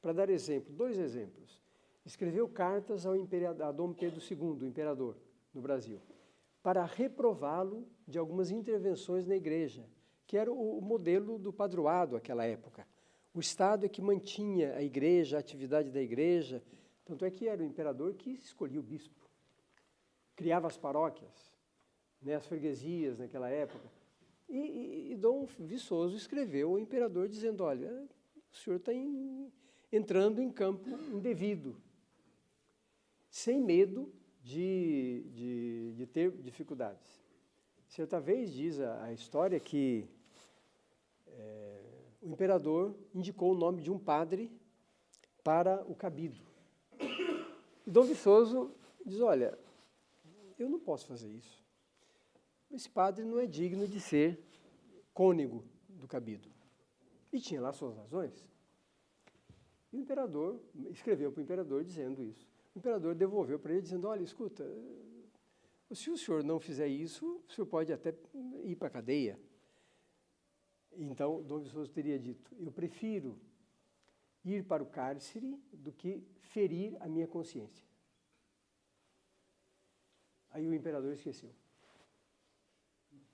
Para dar exemplo, 2 exemplos. Escreveu cartas a Dom Pedro II, o imperador, no Brasil, para reprová-lo de algumas intervenções na igreja, que era o modelo do padroado naquela época. O Estado é que mantinha a igreja, a atividade da igreja, tanto é que era o imperador que escolhia o bispo, criava as paróquias, né, as freguesias naquela época. E Dom Viçoso escreveu ao imperador dizendo, olha, o senhor está entrando em campo indevido, sem medo de ter dificuldades. Certa vez diz a história que o imperador indicou o nome de um padre para o cabido. E Dom Viçoso diz, olha, eu não posso fazer isso. Esse padre não é digno de ser cônego do cabido. E tinha lá suas razões. E o imperador escreveu para o imperador dizendo isso. O imperador devolveu para ele dizendo, olha, escuta, se o senhor não fizer isso, o senhor pode até ir para a cadeia. Então, Dom Viçoso teria dito, eu prefiro ir para o cárcere do que ferir a minha consciência. Aí o imperador esqueceu.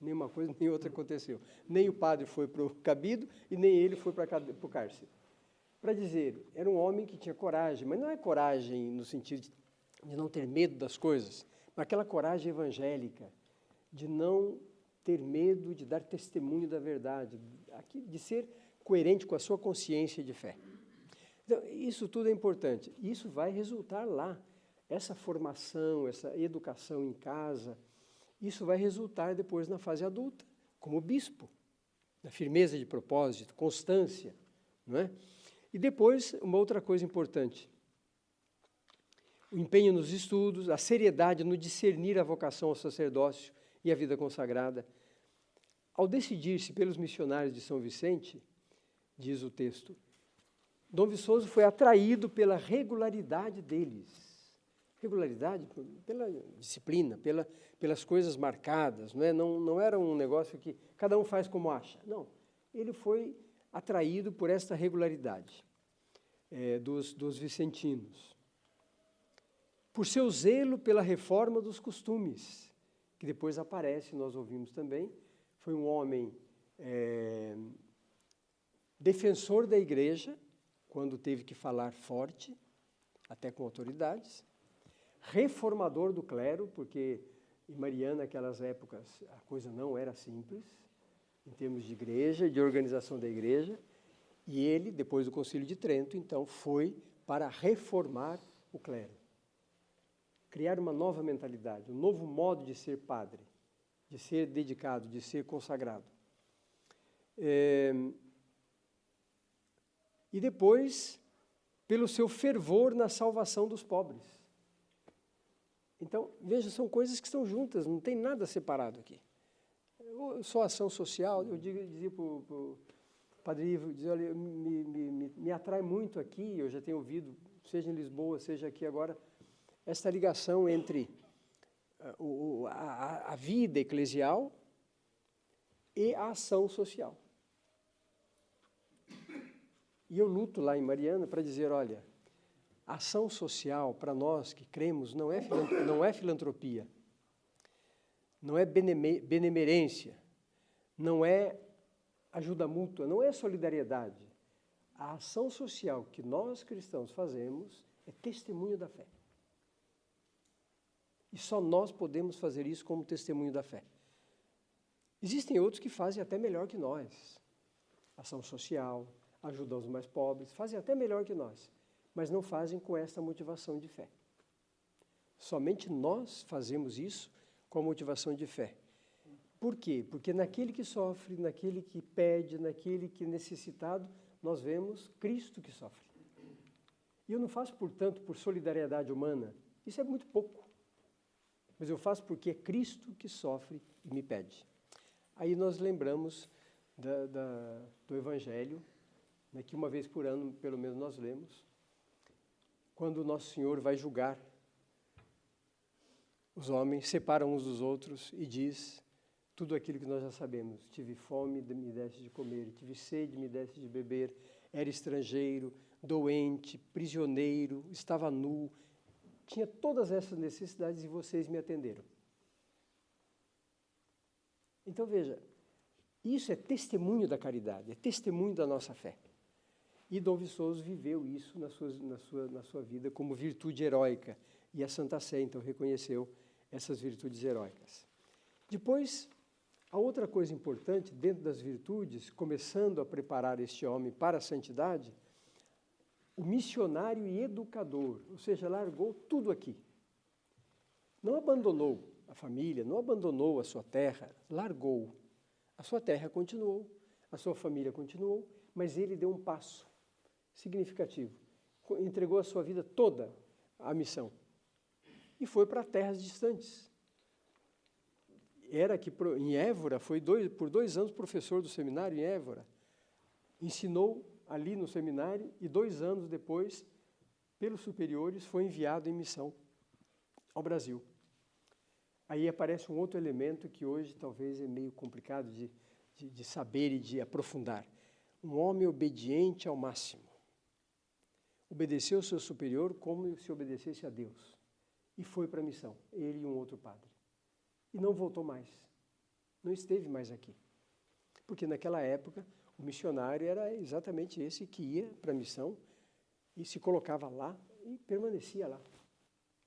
Nem uma coisa, nem outra aconteceu. Nem o padre foi para o cabido e nem ele foi para o cárcere. Para dizer, era um homem que tinha coragem, mas não é coragem no sentido de não ter medo das coisas, mas aquela coragem evangélica, de não ter medo de dar testemunho da verdade, de ser coerente com a sua consciência de fé. Então, isso tudo é importante. Isso vai resultar lá. Essa formação, essa educação em casa, isso vai resultar depois na fase adulta, como bispo, na firmeza de propósito, constância, não é? E depois, uma outra coisa importante, o empenho nos estudos, a seriedade no discernir a vocação ao sacerdócio e a vida consagrada. Ao decidir-se pelos missionários de São Vicente, diz o texto, Dom Viçoso foi atraído pela regularidade deles. Regularidade pela disciplina, pelas coisas marcadas, não é? Não era um negócio que cada um faz como acha. Não, ele foi atraído por esta regularidade dos vicentinos. Por seu zelo pela reforma dos costumes, que depois aparece, nós ouvimos também, foi um homem defensor da igreja, quando teve que falar forte, até com autoridades, reformador do clero, porque Em Mariana, naquelas épocas, a coisa não era simples, em termos de igreja e de organização da igreja, e ele, depois do Concílio de Trento, então, foi para reformar o clero, criar uma nova mentalidade, um novo modo de ser padre, de ser dedicado, de ser consagrado. E depois, pelo seu fervor na salvação dos pobres. Então, veja, são coisas que estão juntas, não tem nada separado aqui. Só ação social, eu dizia para o Padre Ivo, dizia, olha, me atrai muito aqui, eu já tenho ouvido, seja em Lisboa, seja aqui agora, esta ligação entre a vida eclesial e a ação social. E eu luto lá em Mariana para dizer, olha, a ação social, para nós que cremos, não é filantropia, não é benemerência, não é ajuda mútua, não é solidariedade. A ação social que nós cristãos fazemos é testemunho da fé. E só nós podemos fazer isso como testemunho da fé. Existem outros que fazem até melhor que nós. Ação social, ajudam os mais pobres, fazem até melhor que nós, mas não fazem com esta motivação de fé. Somente nós fazemos isso com a motivação de fé. Por quê? Porque naquele que sofre, naquele que pede, naquele que é necessitado, nós vemos Cristo que sofre. E eu não faço, portanto, por solidariedade humana. Isso é muito pouco. Mas eu faço porque é Cristo que sofre e me pede. Aí nós lembramos do Evangelho, né, que uma vez por ano, pelo menos, nós lemos, quando o Nosso Senhor vai julgar os homens, separa uns dos outros e diz tudo aquilo que nós já sabemos. Tive fome, me deste de comer, tive sede, me deste de beber, era estrangeiro, doente, prisioneiro, estava nu, tinha todas essas necessidades e vocês me atenderam. Então veja, isso é testemunho da caridade, é testemunho da nossa fé. E Dom Viçoso viveu isso na sua vida como virtude heróica. E a Santa Sé, então, reconheceu essas virtudes heróicas. Depois, a outra coisa importante, dentro das virtudes, começando a preparar este homem para a santidade, o missionário e educador, ou seja, largou tudo aqui. Não abandonou a família, não abandonou a sua terra, largou. A sua terra continuou, a sua família continuou, mas ele deu um passo significativo. Entregou a sua vida toda à missão. E foi para terras distantes. Era que em Évora, foi por 2 anos professor do seminário em Évora. Ensinou ali no seminário e 2 anos depois, pelos superiores, foi enviado em missão ao Brasil. Aí aparece um outro elemento que hoje talvez é meio complicado de saber e de aprofundar. Um homem obediente ao máximo. Obedeceu ao seu superior como se obedecesse a Deus. E foi para a missão, ele e um outro padre. E não voltou mais. Não esteve mais aqui. Porque naquela época, o missionário era exatamente esse que ia para a missão e se colocava lá e permanecia lá.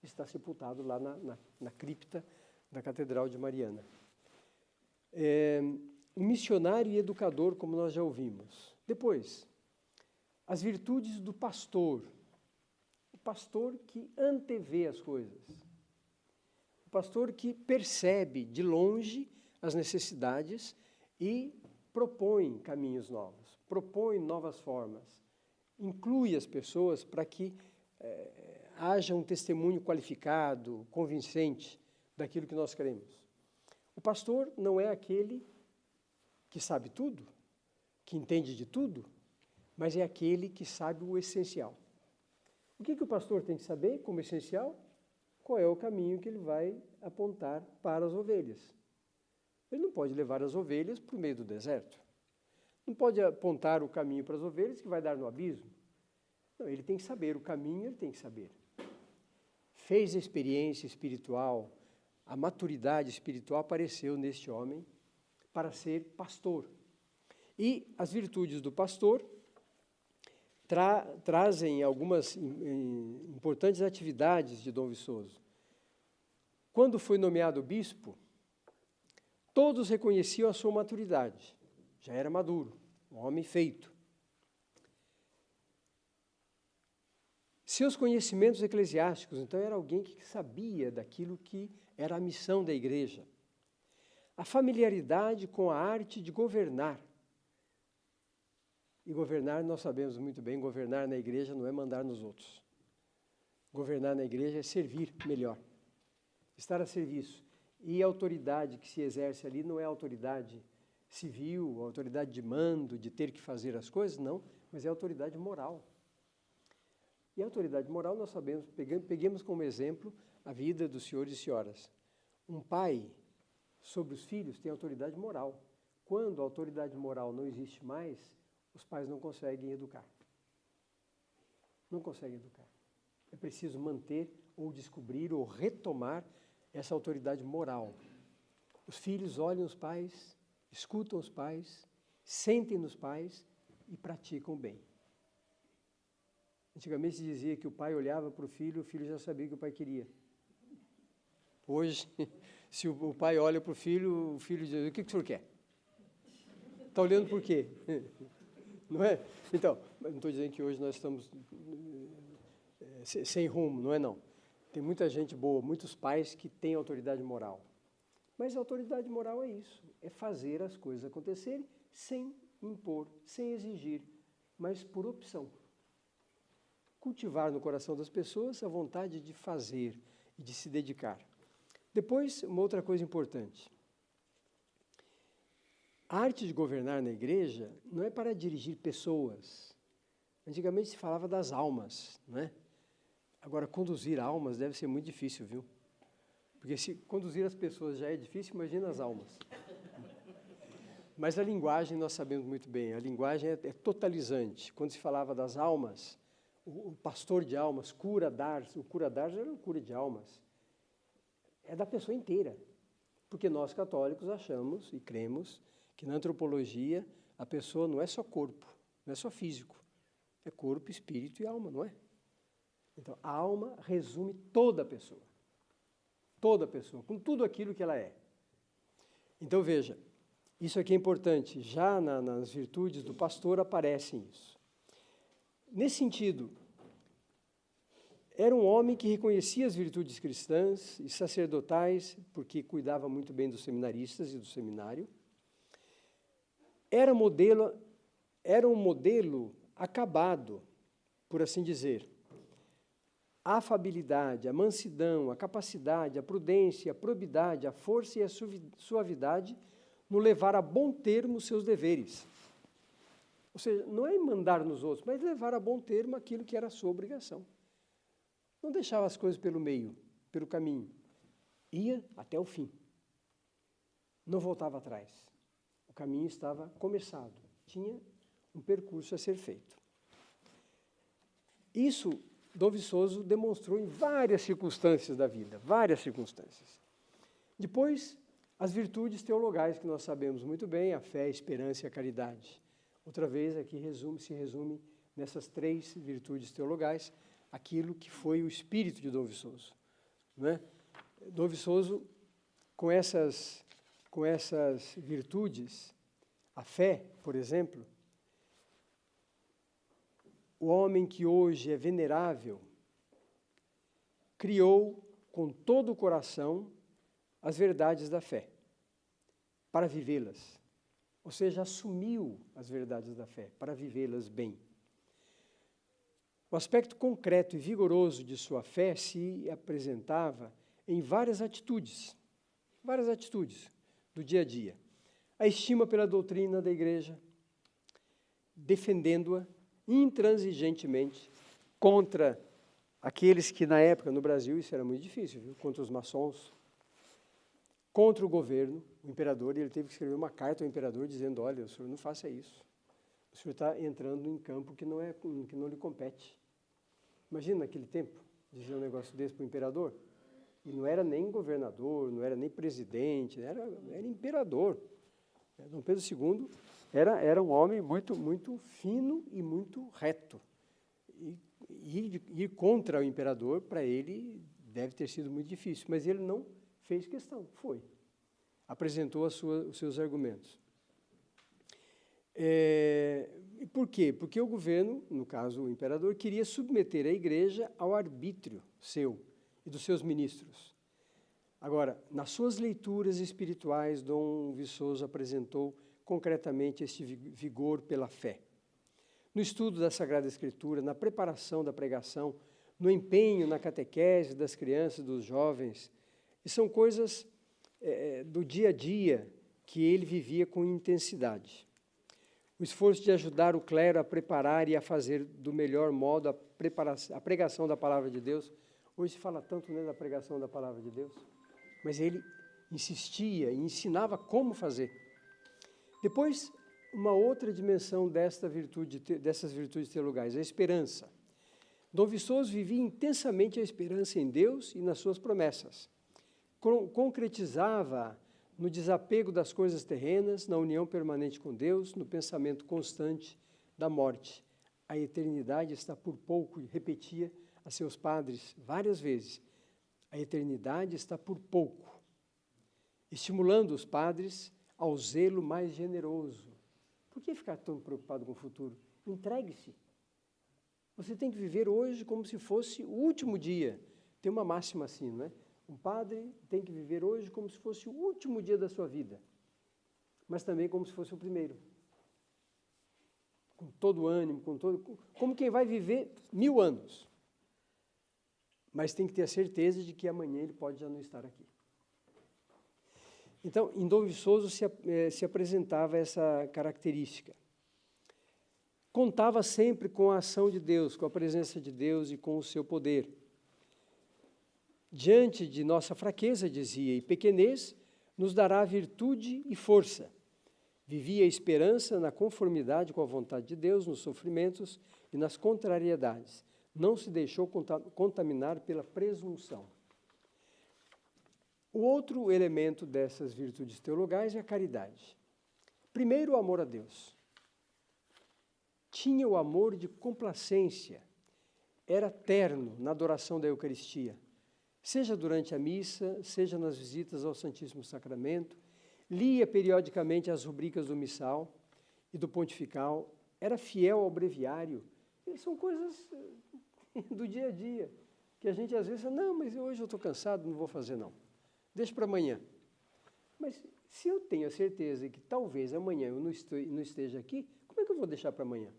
Está sepultado lá na cripta da Catedral de Mariana. Um missionário e educador, como nós já ouvimos. Depois, as virtudes do pastor. O pastor que antevê as coisas. O pastor que percebe de longe as necessidades e propõe caminhos novos, propõe novas formas, inclui as pessoas para que haja um testemunho qualificado, convincente daquilo que nós queremos. O pastor não é aquele que sabe tudo, que entende de tudo, mas é aquele que sabe o essencial. O que o pastor tem que saber como essencial? Qual é o caminho que ele vai apontar para as ovelhas. Ele não pode levar as ovelhas para o meio do deserto. Não pode apontar o caminho para as ovelhas que vai dar no abismo. Não, ele tem que saber o caminho, ele tem que saber. Fez a experiência espiritual, a maturidade espiritual apareceu neste homem para ser pastor. E as virtudes do pastor trazem algumas importantes atividades de Dom Viçoso. quando foi nomeado bispo, todos reconheciam a sua maturidade. Já era maduro, um homem feito. Seus conhecimentos eclesiásticos, então, era alguém que sabia daquilo que era a missão da igreja. A familiaridade com a arte de governar. E governar, nós sabemos muito bem, governar na igreja não é mandar nos outros. Governar na igreja é servir melhor, estar a serviço. E a autoridade que se exerce ali não é autoridade civil, autoridade de mando, de ter que fazer as coisas, não, mas é autoridade moral. E a autoridade moral, nós sabemos, peguemos como exemplo a vida dos senhores e senhoras. Um pai sobre os filhos tem autoridade moral. Quando a autoridade moral não existe mais, os pais não conseguem educar. Não conseguem educar. É preciso manter ou descobrir ou retomar essa autoridade moral. Os filhos olham os pais, escutam os pais, sentem nos pais e praticam o bem. Antigamente se dizia que o pai olhava para o filho já sabia o que o pai queria. Hoje, se o pai olha para o filho diz, o que o senhor quer? Está olhando por quê? Não é? Então, não estou dizendo que hoje nós estamos sem rumo, não é não. Tem muita gente boa, muitos pais que têm autoridade moral. Mas a autoridade moral é isso, é fazer as coisas acontecerem sem impor, sem exigir, mas por opção. Cultivar no coração das pessoas a vontade de fazer e de se dedicar. Depois, uma outra coisa importante. A arte de governar na igreja não é para dirigir pessoas. Antigamente se falava das almas, não é? Agora, conduzir almas deve ser muito difícil, viu? Porque se conduzir as pessoas já é difícil, imagina as almas. Mas a linguagem, nós sabemos muito bem, a linguagem é totalizante. Quando se falava das almas, o pastor de almas, o cura d'ars era o cura de almas. É da pessoa inteira. Porque nós católicos achamos e cremos que na antropologia a pessoa não é só corpo, não é só físico. É corpo, espírito e alma, não é? Então, a alma resume toda a pessoa. Toda a pessoa, com tudo aquilo que ela é. Então, veja, isso aqui é importante. Já nas virtudes do pastor aparece isso. Nesse sentido, era um homem que reconhecia as virtudes cristãs e sacerdotais, porque cuidava muito bem dos seminaristas e do seminário. Era um modelo acabado, por assim dizer. A afabilidade, a mansidão, a capacidade, a prudência, a probidade, a força e a suavidade no levar a bom termo os seus deveres. Ou seja, não é mandar nos outros, mas levar a bom termo aquilo que era a sua obrigação. Não deixava as coisas pelo meio, pelo caminho. Ia até o fim. Não voltava atrás. O caminho estava começado. Tinha um percurso a ser feito. Isso Dom Viçoso demonstrou em várias circunstâncias da vida, várias circunstâncias. Depois, as virtudes teologais, que nós sabemos muito bem, a fé, a esperança e a caridade. Outra vez, aqui se resume nessas três virtudes teologais, aquilo que foi o espírito de Dom Viçoso. Não é? Dom Viçoso, com essas virtudes, a fé, por exemplo, o homem que hoje é venerável, criou com todo o coração as verdades da fé, para vivê-las. Ou seja, assumiu as verdades da fé, para vivê-las bem. O aspecto concreto e vigoroso de sua fé se apresentava em várias atitudes do dia a dia. A estima pela doutrina da igreja, defendendo-a intransigentemente contra aqueles que, na época, no Brasil, isso era muito difícil, viu? Contra os maçons, contra o governo, o imperador, e ele teve que escrever uma carta ao imperador dizendo, olha, o senhor não faça isso. O senhor está entrando em campo que não lhe compete. Imagina naquele tempo, dizer um negócio desse para o imperador. E não era nem governador, não era nem presidente, era imperador. Dom Pedro II era um homem muito, muito fino e muito reto. E ir contra o imperador, para ele, deve ter sido muito difícil. Mas ele não fez questão, foi. Apresentou os seus argumentos. E por quê? Porque o governo, no caso o imperador, queria submeter a igreja ao arbítrio seu e dos seus ministros. Agora, nas suas leituras espirituais, Dom Viçoso apresentou concretamente este vigor pela fé. No estudo da Sagrada Escritura, na preparação da pregação, no empenho na catequese das crianças, dos jovens, e são coisas do dia a dia que ele vivia com intensidade. O esforço de ajudar o clero a preparar e a fazer do melhor modo a pregação da Palavra de Deus. Hoje se fala tanto, né, da pregação da Palavra de Deus, mas ele insistia e ensinava como fazer. Depois, uma outra dimensão dessas virtudes teologais, a esperança. Dom Viçoso vivia intensamente a esperança em Deus e nas suas promessas. Concretizava no desapego das coisas terrenas, na união permanente com Deus, no pensamento constante da morte. A eternidade está por pouco, repetia a seus padres várias vezes. A eternidade está por pouco, estimulando os padres ao zelo mais generoso. Por que ficar tão preocupado com o futuro? Entregue-se. Você tem que viver hoje como se fosse o último dia. Tem uma máxima assim, não é? Um padre tem que viver hoje como se fosse o último dia da sua vida, mas também como se fosse o primeiro. Com todo o ânimo, como quem vai viver 1000 anos. Mas tem que ter a certeza de que amanhã ele pode já não estar aqui. Então, em Dom Viçoso se apresentava essa característica. Contava sempre com a ação de Deus, com a presença de Deus e com o seu poder. Diante de nossa fraqueza, dizia, e pequenez, nos dará virtude e força. Vivia a esperança na conformidade com a vontade de Deus, nos sofrimentos e nas contrariedades. Não se deixou contaminar pela presunção. O outro elemento dessas virtudes teologais é a caridade. Primeiro, o amor a Deus. Tinha o amor de complacência, era terno na adoração da Eucaristia, seja durante a missa, seja nas visitas ao Santíssimo Sacramento, lia periodicamente as rubricas do missal e do pontifical, era fiel ao breviário. São coisas do dia a dia, que a gente às vezes fala, não, mas hoje eu estou cansado, não vou fazer não, deixa para amanhã. Mas se eu tenho a certeza que talvez amanhã eu não esteja aqui, como é que eu vou deixar para amanhã?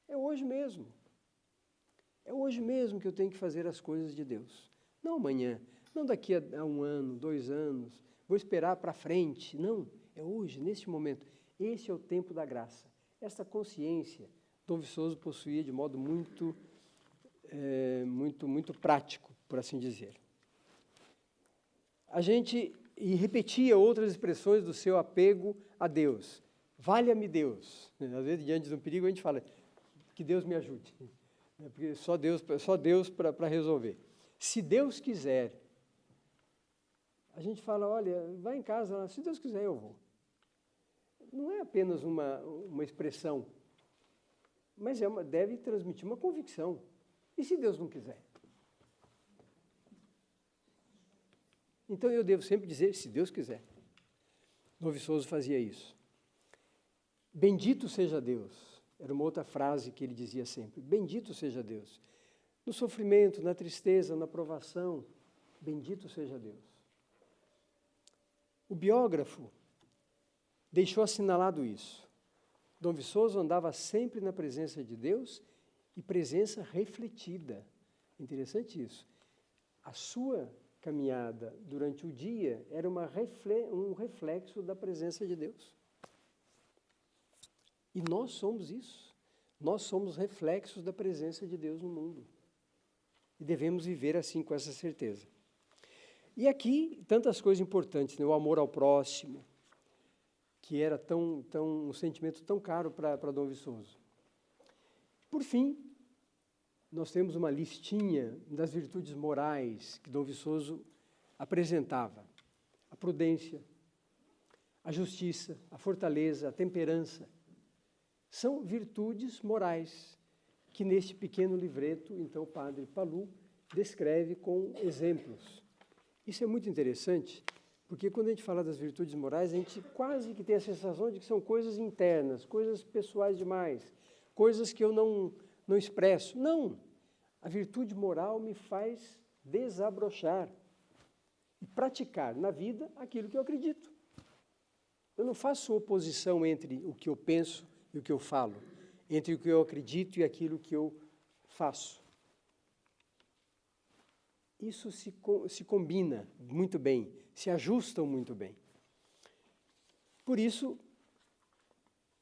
É hoje mesmo. É hoje mesmo que eu tenho que fazer as coisas de Deus. Não amanhã, não daqui a 1 ano, 2 anos, vou esperar para frente. Não, é hoje, neste momento. Esse é o tempo da graça. Essa consciência, Dom Viçoso possuía de modo muito prático, por assim dizer. E repetia outras expressões do seu apego a Deus. Valha-me Deus. Às vezes, diante de um perigo, a gente fala que Deus me ajude. Porque só Deus para resolver. Se Deus quiser, a gente fala, olha, vai em casa, se Deus quiser eu vou. Não é apenas uma expressão, mas deve transmitir uma convicção. E se Deus não quiser? Então eu devo sempre dizer, se Deus quiser. Dom Viçoso fazia isso. Bendito seja Deus. Era uma outra frase que ele dizia sempre. Bendito seja Deus. No sofrimento, na tristeza, na provação, bendito seja Deus. O biógrafo deixou assinalado isso. Dom Viçoso andava sempre na presença de Deus e presença refletida. Interessante isso. A sua caminhada durante o dia era um reflexo da presença de Deus. E nós somos isso. Nós somos reflexos da presença de Deus no mundo. E devemos viver assim, com essa certeza. E aqui, tantas coisas importantes, né? O amor ao próximo, que era um sentimento tão caro para Dom Viçoso. Por fim, nós temos uma listinha das virtudes morais que Dom Viçoso apresentava. A prudência, a justiça, a fortaleza, a temperança. São virtudes morais que neste pequeno livreto, então, o padre Pallu descreve com exemplos. Isso é muito interessante, porque quando a gente fala das virtudes morais, a gente quase que tem a sensação de que são coisas internas, coisas pessoais demais, coisas que eu não expresso. Não! A virtude moral me faz desabrochar e praticar na vida aquilo que eu acredito. Eu não faço oposição entre o que eu penso e o que eu falo, entre o que eu acredito e aquilo que eu faço. Isso se combina muito bem, se ajustam muito bem. Por isso,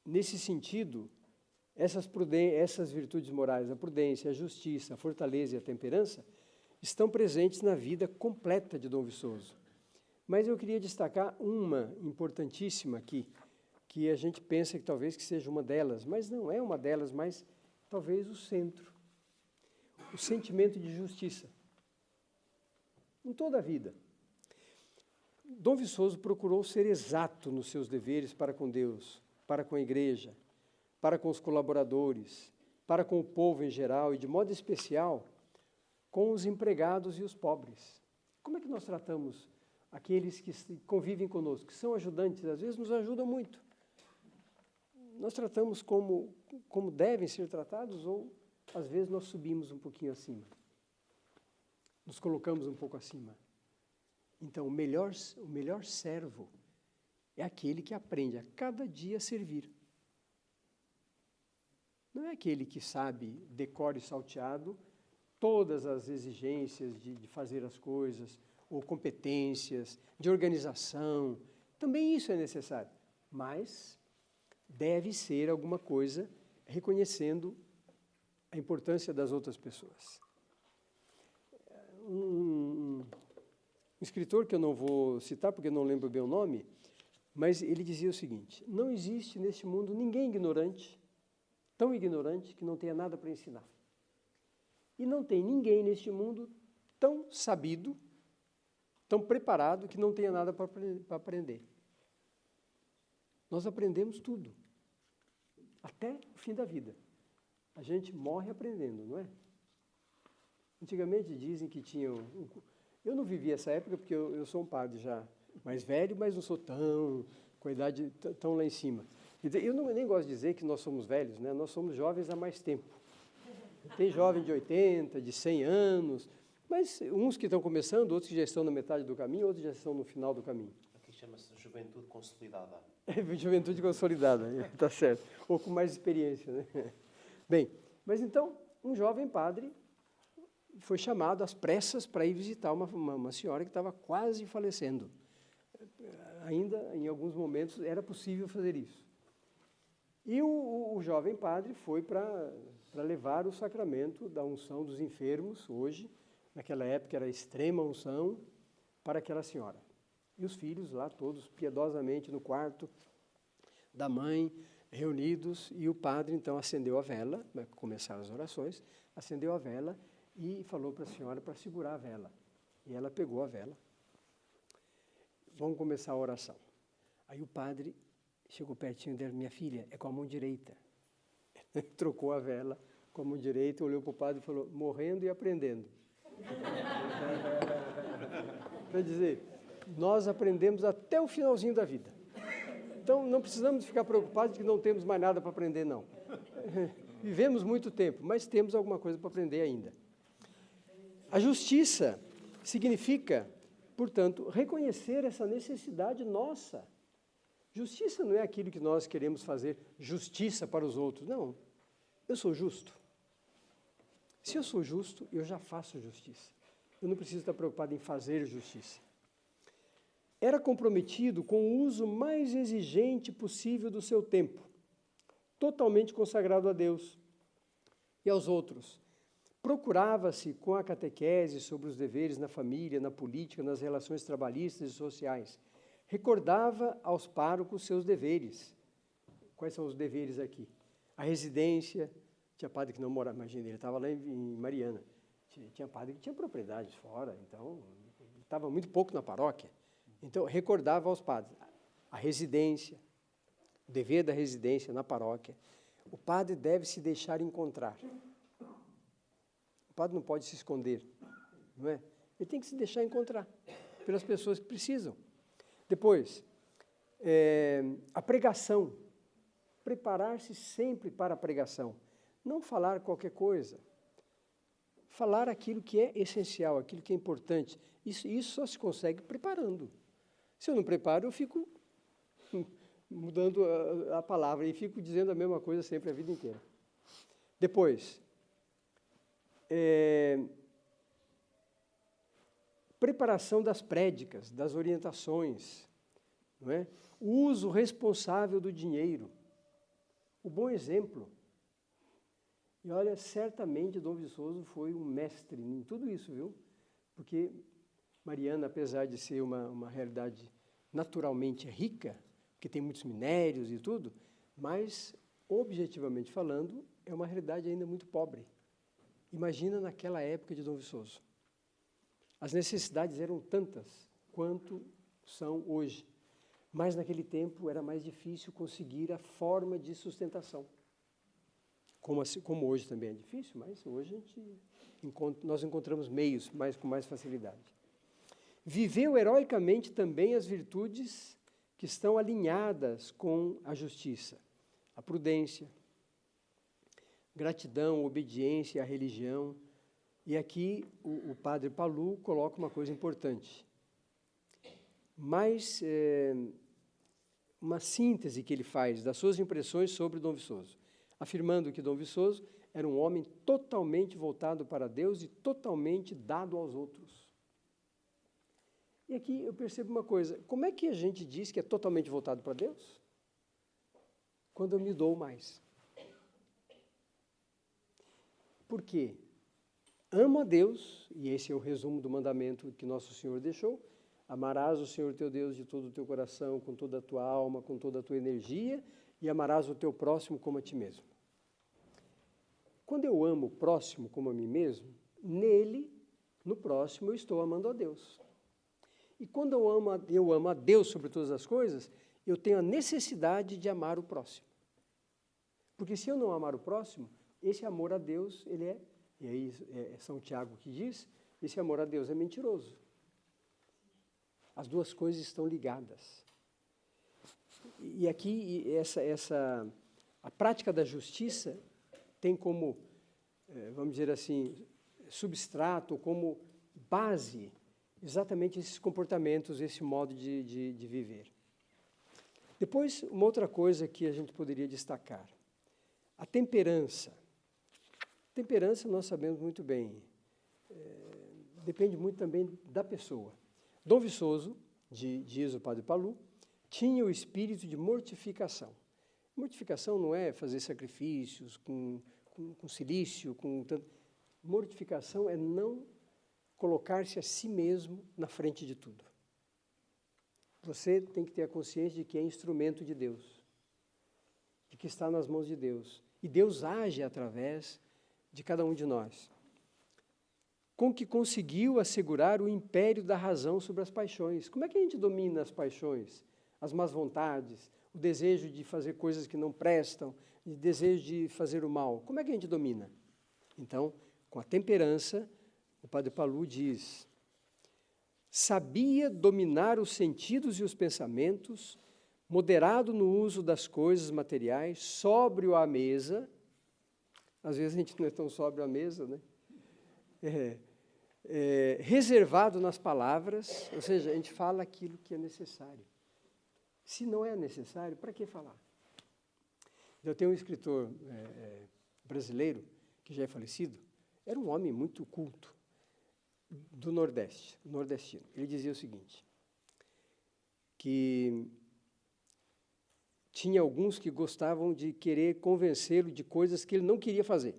nesse sentido, essas virtudes morais, a prudência, a justiça, a fortaleza e a temperança, estão presentes na vida completa de Dom Viçoso. Mas eu queria destacar uma importantíssima aqui, que a gente pensa que talvez que seja uma delas, mas não é uma delas, mas talvez o centro. O sentimento de justiça. Em toda a vida. Dom Viçoso procurou ser exato nos seus deveres para com Deus, para com a igreja, para com os colaboradores, para com o povo em geral e, de modo especial, com os empregados e os pobres. Como é que nós tratamos aqueles que convivem conosco, que são ajudantes, às vezes nos ajudam muito? Nós tratamos como devem ser tratados ou, às vezes, nós subimos um pouquinho acima? Nos colocamos um pouco acima. Então, o melhor servo é aquele que aprende a cada dia a servir. Não é aquele que sabe, decore salteado, todas as exigências de fazer as coisas, ou competências, de organização. Também isso é necessário. Mas deve ser alguma coisa reconhecendo a importância das outras pessoas. Um escritor que eu não vou citar, porque eu não lembro bem o nome, mas ele dizia o seguinte: não existe neste mundo ninguém ignorante, tão ignorante que não tenha nada para ensinar. E não tem ninguém neste mundo tão sabido, tão preparado, que não tenha nada para aprender. Nós aprendemos tudo, até o fim da vida. A gente morre aprendendo, não é? Antigamente dizem que tinham... Eu não vivi essa época porque eu sou um padre já mais velho, mas não sou com a idade tão lá em cima. Eu nem gosto de dizer que nós somos velhos, né? Nós somos jovens há mais tempo. Tem jovem de 80, de 100 anos, mas uns que estão começando, outros que já estão na metade do caminho, outros já estão no final do caminho. Aqui chama-se juventude consolidada. Juventude consolidada, está certo. Ou com mais experiência, né? Bem, mas então, um jovem padre foi chamado às pressas para ir visitar uma senhora que estava quase falecendo. Ainda, em alguns momentos, era possível fazer isso. E o jovem padre foi para levar o sacramento da unção dos enfermos, hoje, naquela época era a extrema unção, para aquela senhora. E os filhos lá, todos piedosamente no quarto da mãe, reunidos, e o padre então acendeu a vela, começaram as orações, acendeu a vela e falou para a senhora para segurar a vela. E ela pegou a vela. Vamos começar a oração. Aí o padre chegou pertinho dela: minha filha, é com a mão direita. Trocou a vela com a mão direita, olhou para o padre e falou: morrendo e aprendendo. Quer dizer, nós aprendemos até o finalzinho da vida. Então, não precisamos ficar preocupados de que não temos mais nada para aprender, não. Vivemos muito tempo, mas temos alguma coisa para aprender ainda. A justiça significa, portanto, reconhecer essa necessidade nossa. Justiça não é aquilo que nós queremos fazer, justiça para os outros. Não, eu sou justo. Se eu sou justo, eu já faço justiça. Eu não preciso estar preocupado em fazer justiça. Era comprometido com o uso mais exigente possível do seu tempo, totalmente consagrado a Deus e aos outros. Procurava-se com a catequese sobre os deveres na família, na política, nas relações trabalhistas e sociais. Recordava aos párocos seus deveres. Quais são os deveres aqui? A residência. Tinha padre que não morava, imagina, ele estava lá em Mariana. Tinha padre que tinha propriedades fora, então estava muito pouco na paróquia. Então, recordava aos padres a residência, o dever da residência na paróquia. O padre deve se deixar encontrar. O padre não pode se esconder, não é? Ele tem que se deixar encontrar. pelas pessoas que precisam. Depois, a pregação. Preparar-se sempre para a pregação. Não falar qualquer coisa. Falar aquilo que é essencial, aquilo que é importante. Isso só se consegue preparando. Se eu não preparo, eu fico mudando a palavra e fico dizendo a mesma coisa sempre a vida inteira. Depois, preparação das prédicas, das orientações, não é? O uso responsável do dinheiro, o bom exemplo. E olha, certamente Dom Viçoso foi um mestre em tudo isso, viu? Porque Mariana, apesar de ser uma realidade naturalmente rica, porque tem muitos minérios e tudo, mas, objetivamente falando, é uma realidade ainda muito pobre. Imagina naquela época de Dom Viçoso. As necessidades eram tantas quanto são hoje, mas naquele tempo era mais difícil conseguir a forma de sustentação. Como hoje também é difícil, mas hoje nós encontramos meios com mais facilidade. Viveu heroicamente também as virtudes que estão alinhadas com a justiça, a prudência, gratidão, obediência à religião. E aqui o padre Pallu coloca uma coisa importante. Mas uma síntese que ele faz das suas impressões sobre Dom Viçoso, afirmando que Dom Viçoso era um homem totalmente voltado para Deus e totalmente dado aos outros. E aqui eu percebo uma coisa, como é que a gente diz que é totalmente voltado para Deus? Quando eu me dou mais. Por quê? Amo a Deus, e esse é o resumo do mandamento que Nosso Senhor deixou, amarás o Senhor teu Deus de todo o teu coração, com toda a tua alma, com toda a tua energia, e amarás o teu próximo como a ti mesmo. Quando eu amo o próximo como a mim mesmo, nele, no próximo, eu estou amando a Deus. E quando eu amo a Deus sobre todas as coisas, eu tenho a necessidade de amar o próximo. Porque se eu não amar o próximo, esse amor a Deus, ele é, e aí é São Tiago que diz, esse amor a Deus é mentiroso. As duas coisas estão ligadas. E aqui, a prática da justiça tem como, vamos dizer assim, substrato, como base, exatamente esses comportamentos, esse modo de viver. Depois, uma outra coisa que a gente poderia destacar, a temperança. Temperança, nós sabemos muito bem, depende muito também da pessoa. Dom Viçoso, diz o padre Pallu, tinha o espírito de mortificação. Mortificação não é fazer sacrifícios com silício, mortificação é não colocar-se a si mesmo na frente de tudo. Você tem que ter a consciência de que é instrumento de Deus, de que está nas mãos de Deus. E Deus age através de cada um de nós. Com que conseguiu assegurar o império da razão sobre as paixões. Como é que a gente domina as paixões, as más vontades, o desejo de fazer coisas que não prestam, o desejo de fazer o mal? Como é que a gente domina? Então, com a temperança, o padre Pallu diz, sabia dominar os sentidos e os pensamentos, moderado no uso das coisas materiais, sóbrio à mesa. Às vezes a gente não é tão sóbrio à mesa, né? Reservado nas palavras, ou seja, a gente fala aquilo que é necessário. Se não é necessário, para que falar? Eu tenho um escritor brasileiro, que já é falecido, era um homem muito culto, do Nordeste, nordestino. Ele dizia o seguinte, que tinha alguns que gostavam de querer convencê-lo de coisas que ele não queria fazer.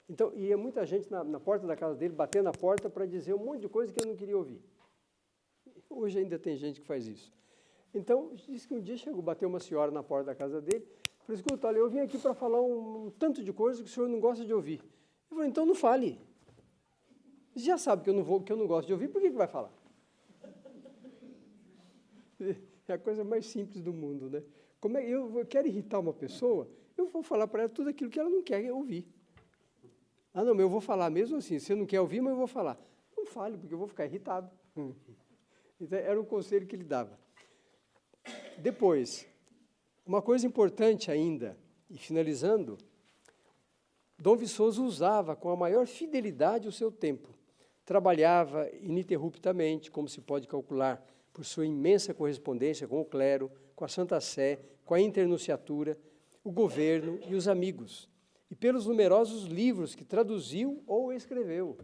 Então, ia muita gente na porta da casa dele, batendo na porta para dizer um monte de coisa que ele não queria ouvir. Hoje ainda tem gente que faz isso. Então, disse que um dia bateu uma senhora na porta da casa dele, falou, escuta, olha, eu vim aqui para falar um tanto de coisa que o senhor não gosta de ouvir. Eu falei, então não fale. Você já sabe que eu não gosto de ouvir, por que vai falar? É a coisa mais simples do mundo, né? Como eu quero irritar uma pessoa, eu vou falar para ela tudo aquilo que ela não quer ouvir. Ah, não, mas eu vou falar mesmo assim, você não quer ouvir, mas eu vou falar. Não fale, porque eu vou ficar irritado. Então, era um conselho que ele dava. Depois, uma coisa importante ainda, e finalizando, Dom Viçoso usava com a maior fidelidade o seu tempo. Trabalhava ininterruptamente, como se pode calcular, por sua imensa correspondência com o clero, com a Santa Sé, com a internunciatura, o governo e os amigos, e pelos numerosos livros que traduziu ou escreveu.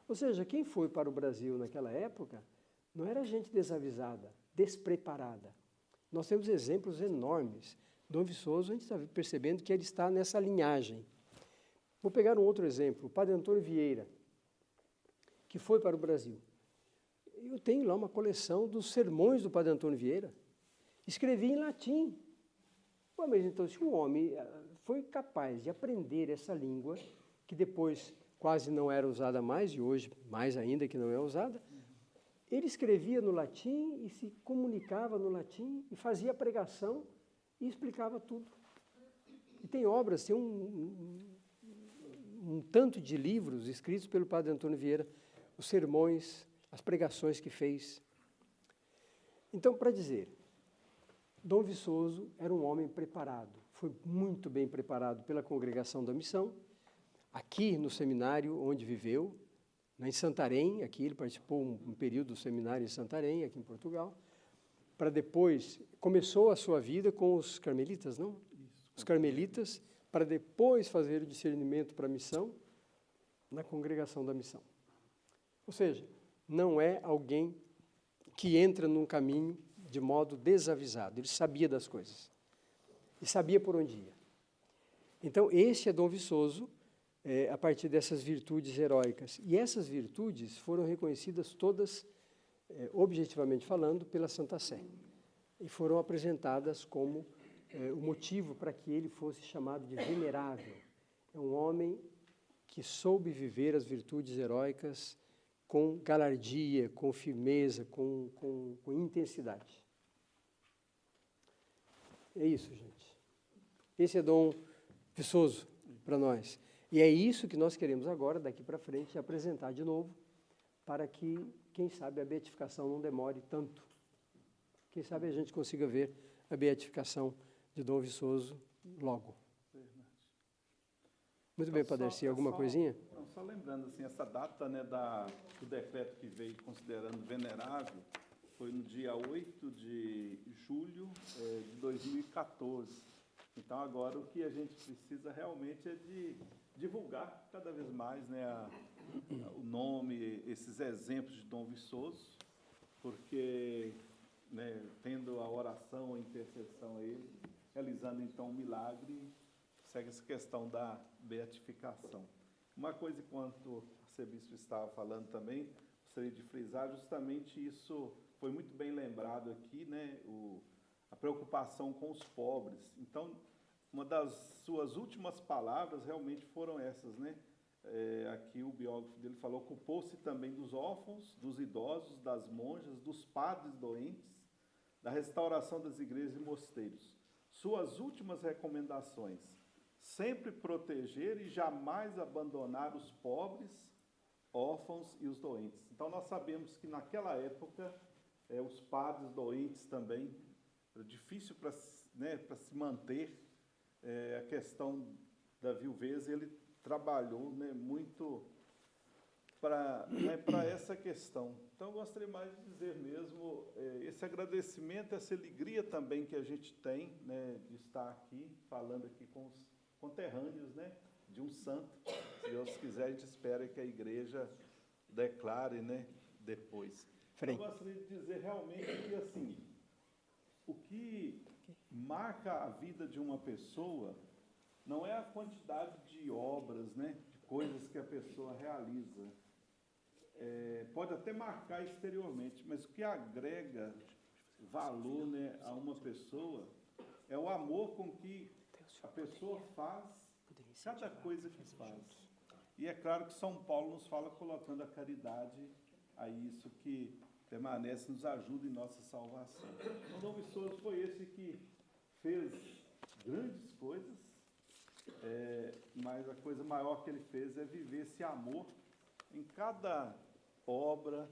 Ou seja, quem foi para o Brasil naquela época não era gente desavisada, despreparada. Nós temos exemplos enormes. Dom Viçoso, a gente está percebendo que ele está nessa linhagem. Vou pegar um outro exemplo, o Padre Antônio Vieira, que foi para o Brasil. Eu tenho lá uma coleção dos sermões do Padre Antônio Vieira. Escrevi em latim. Ué, mas então, se um homem foi capaz de aprender essa língua, que depois quase não era usada mais, e hoje mais ainda que não é usada, ele escrevia no latim e se comunicava no latim e fazia pregação e explicava tudo. E tem obras, tem um tanto de livros escritos pelo Padre Antônio Vieira, os sermões, as pregações que fez. Então, para dizer, Dom Viçoso era um homem preparado, foi muito bem preparado pela Congregação da Missão, aqui no seminário onde viveu, em Santarém, aqui ele participou um período do seminário em Santarém, aqui em Portugal, para depois, começou a sua vida com os carmelitas, não? Os carmelitas, para depois fazer o discernimento para a missão na Congregação da Missão. Ou seja, não é alguém que entra num caminho de modo desavisado, ele sabia das coisas, e sabia por onde ia. Então, esse é Dom Viçoso, a partir dessas virtudes heróicas. E essas virtudes foram reconhecidas todas, objetivamente falando, pela Santa Sé, e foram apresentadas como o motivo para que ele fosse chamado de venerável. É um homem que soube viver as virtudes heróicas com galardia, com firmeza, com intensidade. É isso, gente. Esse é Dom Viçoso para nós. E é isso que nós queremos agora, daqui para frente, apresentar de novo, para que, quem sabe, a beatificação não demore tanto. Quem sabe a gente consiga ver a beatificação de Dom Viçoso logo. Muito bem, Padre Darcy, alguma coisinha? Só lembrando, assim, essa data, né, do decreto que veio considerando venerável foi no dia 8 de julho de 2014. Então, agora, o que a gente precisa realmente é de divulgar cada vez mais, né, o nome, esses exemplos de Dom Viçoso, porque, né, tendo a oração, a intercessão a ele, realizando, então, um milagre, segue essa questão da beatificação. Uma coisa, enquanto o arcebispo estava falando também, gostaria de frisar justamente isso, foi muito bem lembrado aqui, né, a preocupação com os pobres. Então, uma das suas últimas palavras realmente foram essas, né? Aqui o biógrafo dele falou, ocupou-se também dos órfãos, dos idosos, das monjas, dos padres doentes, da restauração das igrejas e mosteiros. Suas últimas recomendações, sempre proteger e jamais abandonar os pobres, órfãos e os doentes. Então, nós sabemos que naquela época, os padres doentes também, era difícil para se manter a questão da viuvez, ele trabalhou, né, muito para essa questão. Então, eu gostaria mais de dizer mesmo, esse agradecimento, essa alegria também que a gente tem, né, de estar aqui, falando aqui com os conterrâneos, né, de um santo. Se Deus quiser, a gente espera que a igreja declare, né, depois. Eu gostaria de dizer realmente que, assim, o que marca a vida de uma pessoa não é a quantidade de obras, né, de coisas que a pessoa realiza. Pode até marcar exteriormente, mas o que agrega valor, né, a uma pessoa é o amor com que a pessoa faz cada coisa que faz. E é claro que São Paulo nos fala colocando a caridade a isso que permanece, nos ajuda em nossa salvação. O Dom Viçoso foi esse que fez grandes coisas, mas a coisa maior que ele fez é viver esse amor em cada obra,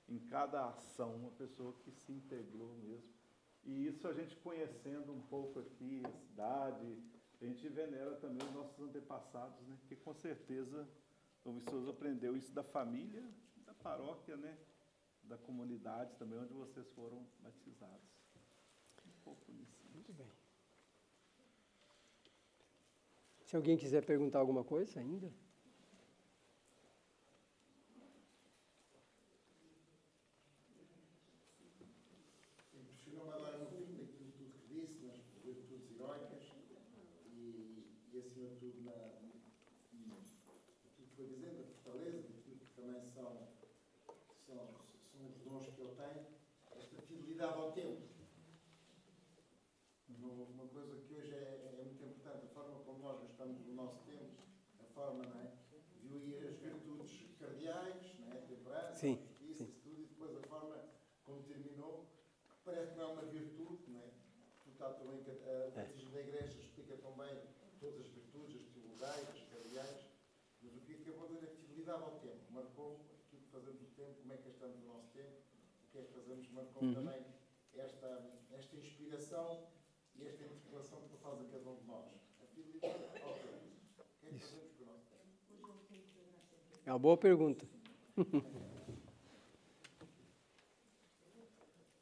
em cada ação, uma pessoa que se integrou mesmo. E isso a gente conhecendo um pouco aqui a cidade, a gente venera também os nossos antepassados, né? Porque com certeza o Viçoso aprendeu isso da família, da paróquia, né? Da comunidade também, onde vocês foram batizados. Um pouco nisso. Muito bem. Se alguém quiser perguntar alguma coisa ainda? Impressionou-me agora no fim daquilo tudo que disse, nas virtudes heroicas e acima de tudo, aquilo que foi dizendo, a fortaleza, daquilo que também são os dons que ele tem, esta fidelidade ao tempo. Uma coisa que hoje é muito importante, a forma como nós gastamos o nosso tempo, a forma, não é? Viu aí as virtudes cardeais, não é? A temperança, Sim, a justiça, isso tudo, e depois a forma como terminou, parece que não é uma virtude, não é? Tu está também, o Catecismo da Igreja explica também todas as virtudes, as teologais, as cardeais, mas o que acabou de dizer é fidelidade ao tempo, marcou aquilo que fazemos o tempo, como é que gastamos o nosso tempo, o que é que fazemos, marcou também esta inspiração e esta interpelação que tu fazes a cada um de nós. A fidelidade ao tempo. O que é que fazemos com o nosso tempo? É uma boa pergunta.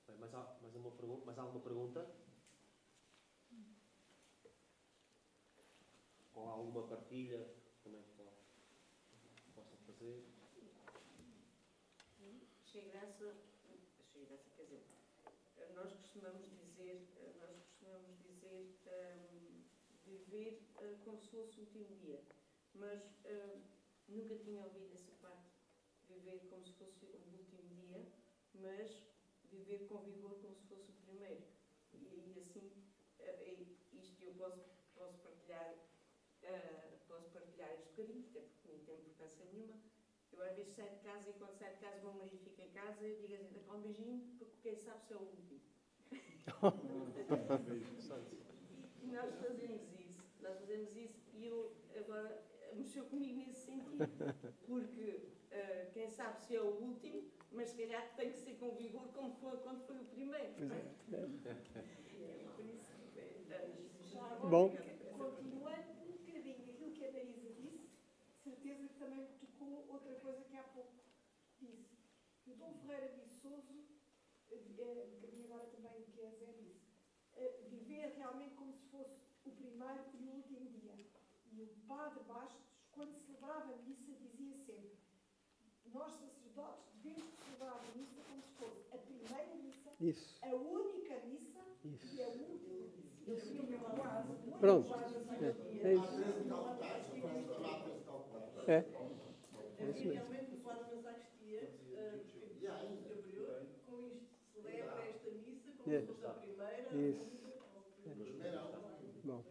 Bem, mais alguma pergunta? Ou alguma partilha também que possam fazer? Cheia graça, quer dizer, nós costumamos dizer viver como se fosse o último dia, mas nunca tinha ouvido essa parte, viver como se fosse o último dia, mas viver com vigor como se fosse o primeiro. E assim, isto eu posso partilhar isto um bocadinho, até porque não tem importância nenhuma. Eu às vezes saio de casa e quando saio de casa o meu marido fica em casa e eu digo assim, dá um beijinho, porque quem sabe se é o último. E nós fazemos isso e eu agora mexeu comigo nesse sentido, porque quem sabe se é o último, mas se calhar tem que ser com vigor como foi quando foi o primeiro. Por isso, Já agora, Bom. continuando um bocadinho aquilo que a Marisa disse, certeza que também tocou outra coisa que há pouco disse. O Dom Ferreira Viçoso, um bocadinho agora também o que a Zé disse, viver realmente como se fosse o primeiro e o último dia. E o Padre Bastos, quando celebrava a missa, dizia sempre: nós sacerdotes devemos celebrar a missa como se fosse a primeira missa, Isso. a única missa Isso. e a última missa. Eu tinha uma quase, muito Pronto. quase assim. É isso. É. É isso mesmo. realmente o padre na sacristia, com isto, celebra esta missa como se fosse a primeira, Isso. Bom.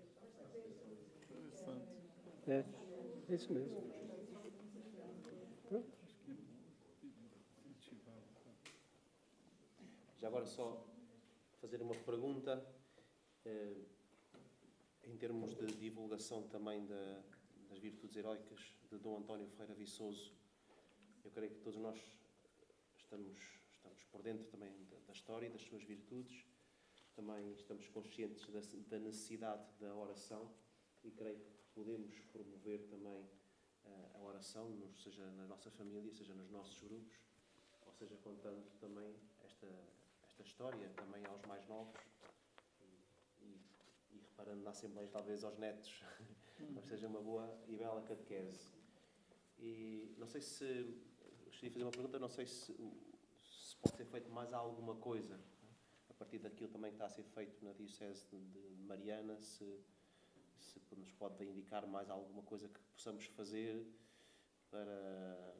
É isso mesmo. Pronto. Já agora só fazer uma pergunta em termos de divulgação também das virtudes heroicas de Dom António Ferreira Viçoso. Eu creio que todos nós estamos por dentro também da história e das suas virtudes. Também estamos conscientes da necessidade da oração e creio que podemos promover também a oração, seja na nossa família, seja nos nossos grupos, ou seja, contando também esta história também aos mais novos e reparando na Assembleia talvez aos netos, mas seja uma boa e bela catequese. E não sei se, gostaria de fazer uma pergunta, não sei se pode ser feito mais alguma coisa, a partir daquilo também que está a ser feito na Diocese de Mariana, se nos pode indicar mais alguma coisa que possamos fazer para...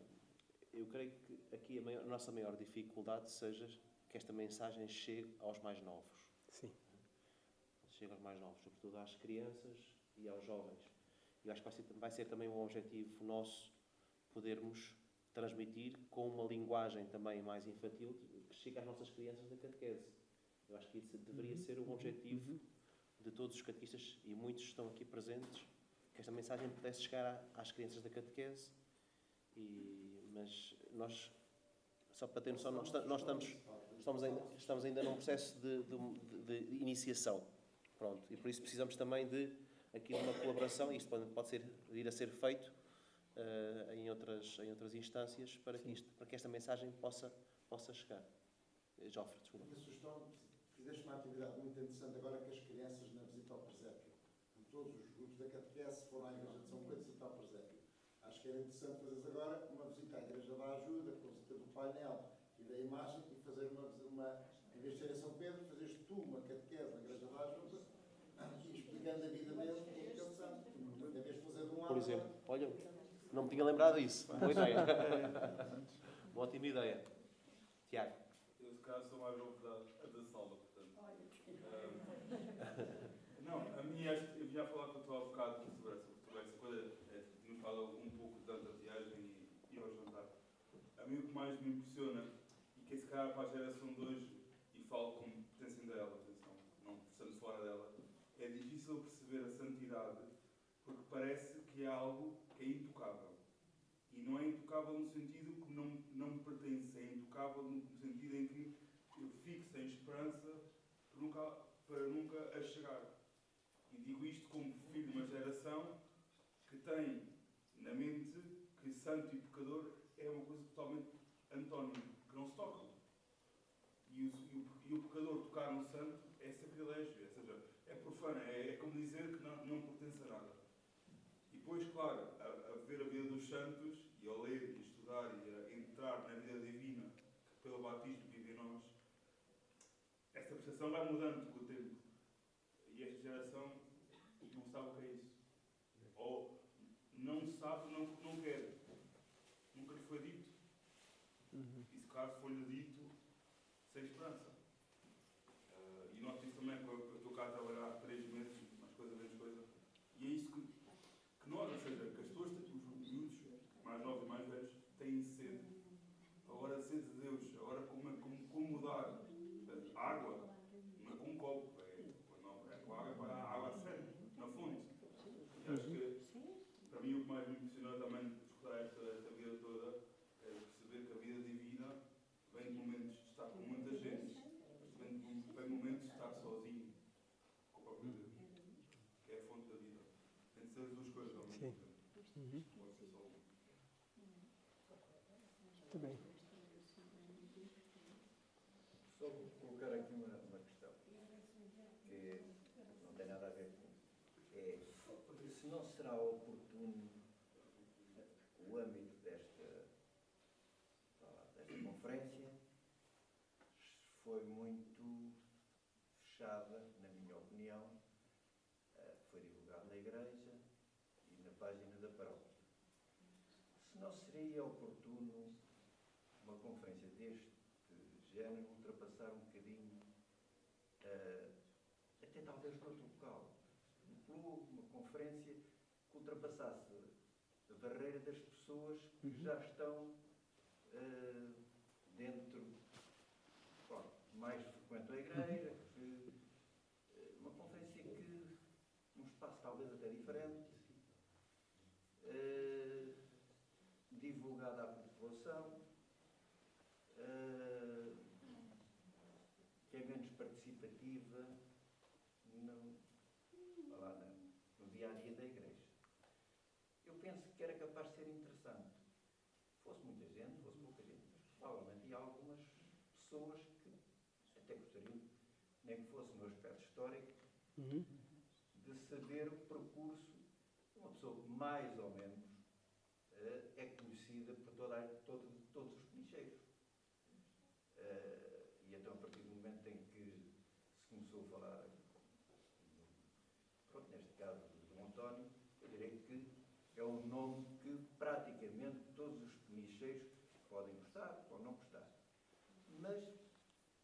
Eu creio que aqui a nossa maior dificuldade seja que esta mensagem chegue aos mais novos. Sim. Chegue aos mais novos, sobretudo às crianças e aos jovens. Eu acho que vai ser também um objetivo nosso podermos transmitir com uma linguagem também mais infantil que chegue às nossas crianças da catequese. Eu acho que isso deveria ser um objetivo de todos os catequistas, e muitos estão aqui presentes, que esta mensagem pudesse chegar às crianças da catequese, mas nós só para ter noção, estamos ainda num processo de iniciação. Pronto, e por isso precisamos também de aqui uma colaboração, e isto pode vir a ser feito em outras instâncias para que esta mensagem possa chegar. Jofre, desculpa. Uma sugestão, fizeste uma atividade muito interessante agora com as crianças na visita ao presépio. Todos os grupos da catequese foram à Igreja de São Pedro visitar o presépio. Acho que era interessante fazeres agora uma visita à Igreja da Ajuda, com a visita do painel e da imagem, e fazer uma em vez de ser em São Pedro, fazeres tu uma catequese na Igreja da Ajuda, e explicando a vida deles como que eles são. Em vez de fazer de um lado. Por exemplo, olha, não me tinha lembrado disso. Boa ideia. Uma ótima ideia. Tiago. Eu, se calhar, sou mais novo da sala, portanto. Não, a minha, eu vinha a falar com o teu bocado sobre essa coisa. Tínhamos falado um pouco durante a viagem e ao jantar. A mim, o que mais me impressiona, e que se calhar para a geração de hoje, e falo como pertencendo a ela, atenção, não estando fora dela, é difícil perceber a santidade, porque parece que é algo que é intocável. E não é intocável no sentido que não me pertence, é intocável no sentido em que eu fico sem esperança para nunca a chegar. E digo isto como filho de uma geração que tem na mente que santo e pecador é uma coisa totalmente antónima, que não se tocam. E o pecador tocar no santo é sacrilégio, ou seja, é profano, é como dizer que não pertence a nada. E depois, claro, a ver a vida dos santos, e a ler, e a estudar, e a entrar na vida divina que pelo batismo vive em nós, essa percepção vai mudando com o tempo. E esta geração não sabe o que é isso. Ou não sabe, não quer. Nunca lhe foi dito. E se calhar foi-lhe dito sem esperança. E noto isso também, porque eu estou cá a trabalhar há 3 meses, mais coisa, menos coisa. E é isso que nós, ou seja, que as pessoas, os miúdos, mais novos e mais velhos, têm sede. Agora sede de Deus, agora como mudar água, não é com um copo, é com água a sério, na fonte. E acho que, para mim, o que mais me impressionou também de escutar esta vida toda é perceber que a vida divina vem de momentos de estar com muita gente, vem de momentos de estar sozinho com o próprio Deus, que é a fonte da vida. Tem de ser as duas coisas ao mesmo tempo. Não pode ser só uma. Muito bem. Só vou colocar aqui uma questão, que não tem nada a ver com isso. Se não será oportuno o âmbito desta conferência foi muito fechada, na minha opinião, foi divulgado na Igreja e na página da paróquia. Se não seria oportuno uma conferência deste género ultrapassar um bocadinho, até talvez noutro local, um clube, uma conferência que ultrapassasse a barreira das pessoas que já estão dentro, pronto, mais frequentam a igreja, uma conferência que, num espaço talvez até diferente, divulgada à população, que é menos participativa no dia-a-dia da igreja. Eu penso que era capaz de ser interessante. Fosse muita gente, fosse pouca gente, mas provavelmente há algumas pessoas que até gostariam, nem que fosse no aspecto histórico, de saber o percurso de uma pessoa que mais ou menos é conhecida por todos os penicheiros. E então, a partir do momento em que se começou a falar, pronto, neste caso do António, eu direi que é um nome que praticamente todos os penicheiros podem gostar ou não gostar. Mas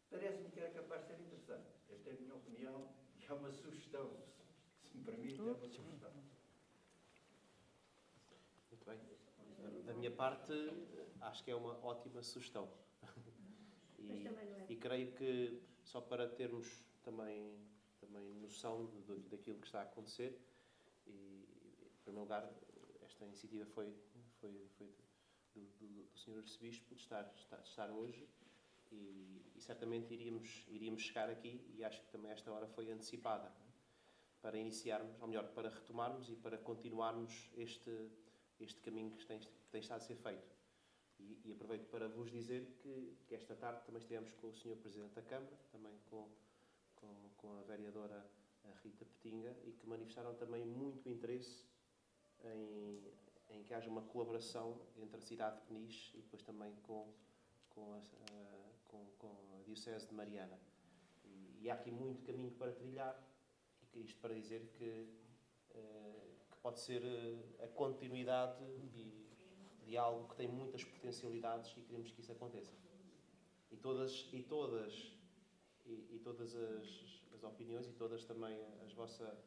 parece-me que era capaz de ser interessante. Esta é a minha opinião e é uma sugestão, se me permite, é uma sugestão. Muito bem. Da minha parte, acho que é uma ótima sugestão. E creio que, só para termos também noção daquilo que está a acontecer, e, em primeiro lugar, esta iniciativa foi do Sr. Arcebispo de estar hoje e certamente iríamos chegar aqui, e acho que também esta hora foi antecipada, não é? Para iniciarmos, ou melhor, para retomarmos e para continuarmos este caminho que tem estado a ser feito. E aproveito para vos dizer que esta tarde também estivemos com o Sr. Presidente da Câmara, também com a vereadora Rita Petinga, e que manifestaram também muito interesse em que haja uma colaboração entre a cidade de Peniche e depois também com a Diocese de Mariana. E há aqui muito caminho para trilhar, e isto para dizer que pode ser a continuidade de algo que tem muitas potencialidades e queremos que isso aconteça. E todas as opiniões e todas também as vossas...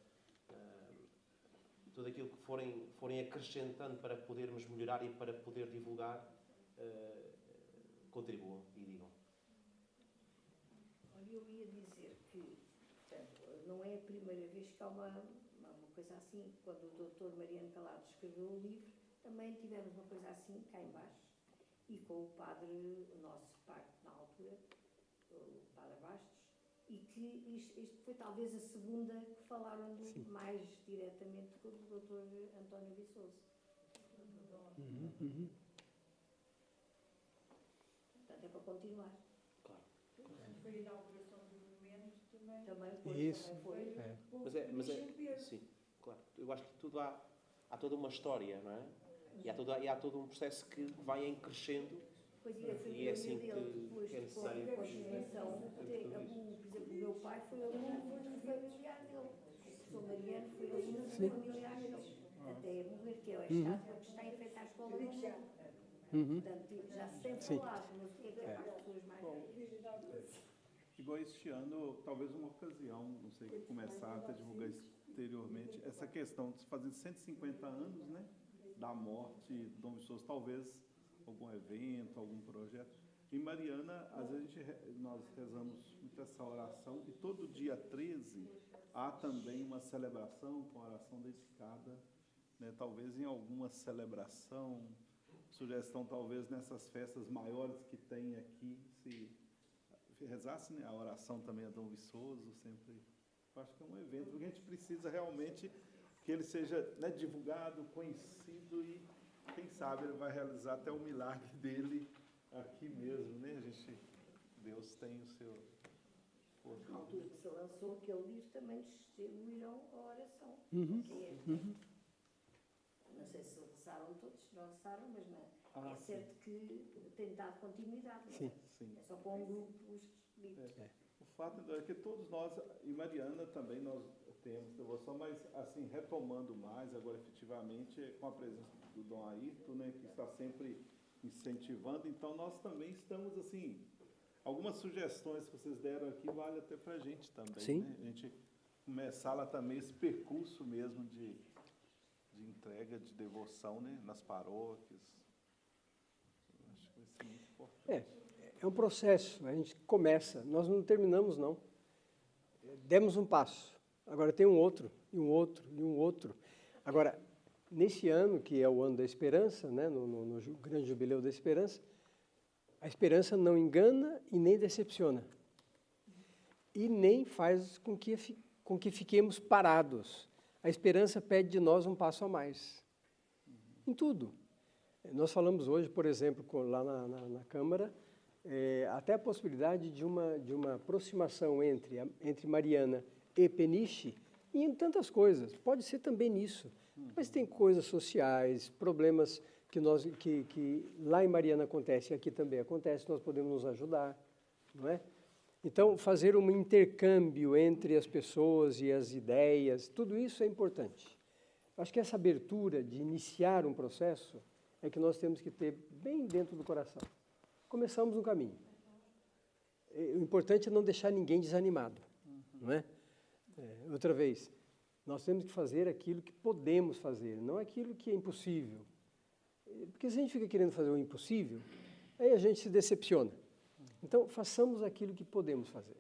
tudo aquilo que forem acrescentando para podermos melhorar e para poder divulgar, contribuam e digam. Olha, eu ia dizer que, portanto, não é a primeira vez que há uma coisa assim. Quando o Dr. Mariano Calado escreveu o livro, também tivemos uma coisa assim cá em baixo, e com o padre, o nosso padre na altura, o padre Bastos, e que isto foi talvez a segunda que falaram mais diretamente com o Dr. António Viçoso. Portanto, é para continuar. Claro. Foi a inauguração do monumento também. Também foi. Isso. Também foi. Mas é sim, claro. Eu acho que tudo há toda uma história, não é? E há todo um processo que vai em crescendo. Pois e a E é família assim dele, depois, que é necessário. com a dimensão, por exemplo, o meu pai foi aluno familiar dele. O Sr. Mariano foi aluno familiar dele. Até morrer, que é a estátua que está em frente à escola do Chão. Portanto, já sem falar, mas o que é para as pessoas mais velhas. Igual este ano, talvez uma ocasião, não sei, começar a divulgar exteriormente, essa questão de fazer 150 anos, né, da morte de Dom Viçoso, talvez algum evento, algum projeto. Em Mariana, às vezes nós rezamos muito essa oração, e todo dia 13 há também uma celebração com oração dedicada, né, talvez em alguma celebração, sugestão talvez nessas festas maiores que tem aqui, se rezasse, né, a oração também a Dom Viçoso, sempre. Eu acho que é um evento que a gente precisa realmente que ele seja, né, divulgado, conhecido, e quem sabe ele vai realizar até o milagre dele aqui mesmo, né? Deus tem o seu poder. Na altura que se lançou aquele livro, também distribuíram a oração. Não sei se rezaram todos, se não rezaram, mas não. É certo que tem dado continuidade. Sim. É só com um grupo escolhido. O fato é que todos nós, e Mariana também, nós temos devoção, mas assim, retomando mais agora efetivamente, com a presença do Dom Ayrton, né, que está sempre incentivando. Então nós também estamos assim, algumas sugestões que vocês deram aqui vale até para a gente também. Sim. Né? A gente começar lá também esse percurso mesmo de entrega, de devoção, né, nas paróquias. Eu acho que vai ser muito importante. É um processo, a gente começa, nós não terminamos não. Demos um passo, agora tem um outro, e um outro, e um outro. Agora, nesse ano, que é o ano da esperança, né, no grande jubileu da esperança, a esperança não engana e nem decepciona. E nem faz com que fiquemos parados. A esperança pede de nós um passo a mais. Em tudo. Nós falamos hoje, por exemplo, lá na Câmara, até a possibilidade de uma aproximação entre Mariana e Peniche, e em tantas coisas. Pode ser também nisso. Mas tem coisas sociais, problemas que lá em Mariana acontece e aqui também acontece, nós podemos nos ajudar, não é? Então, fazer um intercâmbio entre as pessoas e as ideias, tudo isso é importante. Acho que essa abertura de iniciar um processo é que nós temos que ter bem dentro do coração. Começamos um caminho. O importante é não deixar ninguém desanimado, não é? Outra vez, nós temos que fazer aquilo que podemos fazer, não aquilo que é impossível. Porque se a gente fica querendo fazer o impossível, aí a gente se decepciona. Então, façamos aquilo que podemos fazer.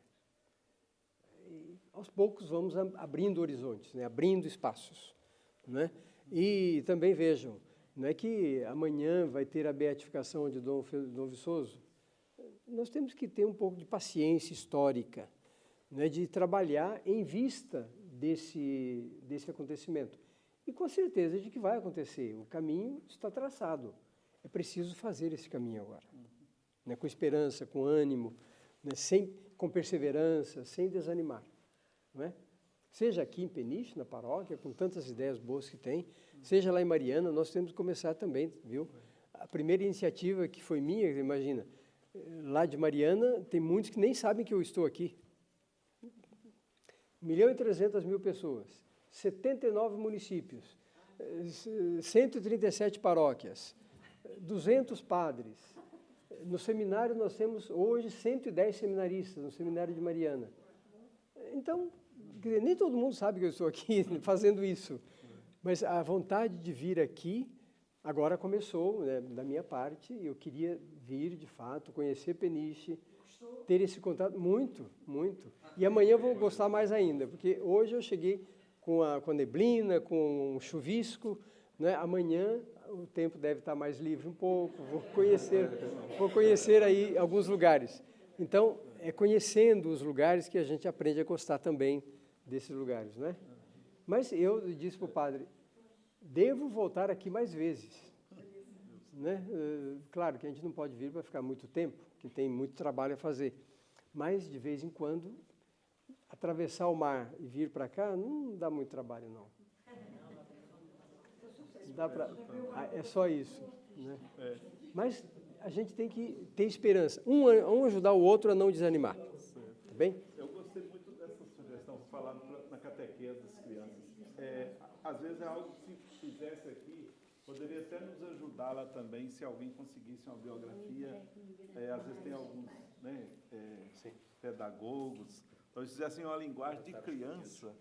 E, aos poucos, vamos abrindo horizontes, né? Abrindo espaços. Né? E também vejam, Não é que amanhã vai ter a beatificação de Dom Viçoso. Nós temos que ter um pouco de paciência histórica, né, de trabalhar em vista desse acontecimento. E com certeza de que vai acontecer. O caminho está traçado. É preciso fazer esse caminho agora. Né, com esperança, com ânimo, né, com perseverança, sem desanimar. Não é? Seja aqui em Peniche, na paróquia, com tantas ideias boas que tem, seja lá em Mariana, nós temos que começar também, viu? A primeira iniciativa que foi minha, imagina, lá de Mariana, tem muitos que nem sabem que eu estou aqui. 1.300.000 pessoas, 79 municípios, 137 paróquias, 200 padres. No seminário nós temos hoje 110 seminaristas, no seminário de Mariana. Então, quer dizer, nem todo mundo sabe que eu estou aqui fazendo isso, mas a vontade de vir aqui agora começou, né, da minha parte. Eu queria vir, de fato, conhecer Peniche, ter esse contato, muito, muito. E amanhã eu vou gostar mais ainda, porque hoje eu cheguei com a neblina, com um chuvisco, né? Amanhã o tempo deve estar mais livre um pouco, vou conhecer aí alguns lugares. Então, é conhecendo os lugares que a gente aprende a gostar também desses lugares, né? Mas eu disse para o padre, devo voltar aqui mais vezes, né? Claro que a gente não pode vir para ficar muito tempo, que tem muito trabalho a fazer, mas de vez em quando atravessar o mar e vir para cá não dá muito trabalho, não. Dá pra, é só isso, né? Mas a gente tem que ter esperança, um ajudar o outro a não desanimar, tá bem? Eu gostei muito dessa sugestão, falando na catequese das crianças. Às vezes é algo que se fizesse aqui, poderia até nos ajudar lá também, se alguém conseguisse uma biografia. Às vezes tem alguns, né, pedagogos, então se fizessem uma linguagem de criança,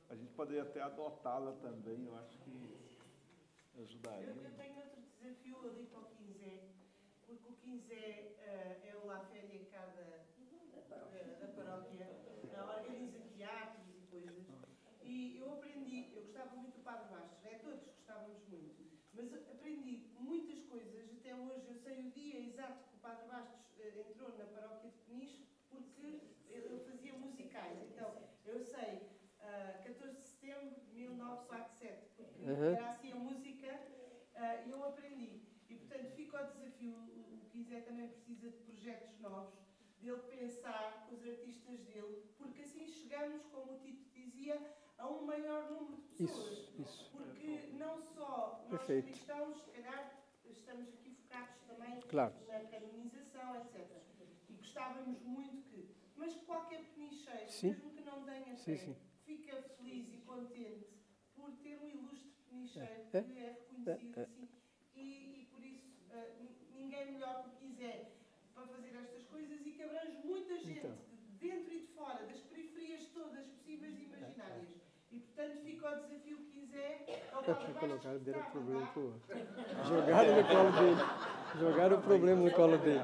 a gente poderia até adotá-la também, eu acho que ajudaria. Eu tenho outro desafio ali para o Quinzé, porque o Quinzé é o La Féria cá da paróquia, organiza teatros e coisas, e eu aprendi, eu gostava muito do Padre Bastos, todos gostávamos muito, mas aprendi muitas coisas, até hoje eu sei o dia exato que o Padre Bastos entrou na paróquia de Peniche, porque ele fazia musicais, então eu sei 14 de setembro de 1947, porque era assim a música, e eu aprendi. E, portanto, fica o desafio, o Quinzé também precisa de projetos novos, dele pensar com os artistas dele, porque assim chegamos, como o Tito dizia, a um maior número de pessoas. Isso. Porque não só nós cristãos, se calhar, estamos aqui focados também na canonização, etc. E gostávamos muito que, mas qualquer penicheiro, mesmo que não tenha fé, fica feliz e contente por ter um ilustre penicheiro que é reconhecido assim, e por isso ninguém melhor que o Quinzé para fazer estas coisas e que abrange muita gente, de dentro e de fora, das periferias todas possíveis e imaginárias. E portanto fica o desafio que Quinzé colocar o problema pro outro. Jogaram no colo dele. Jogaram o problema no colo dele.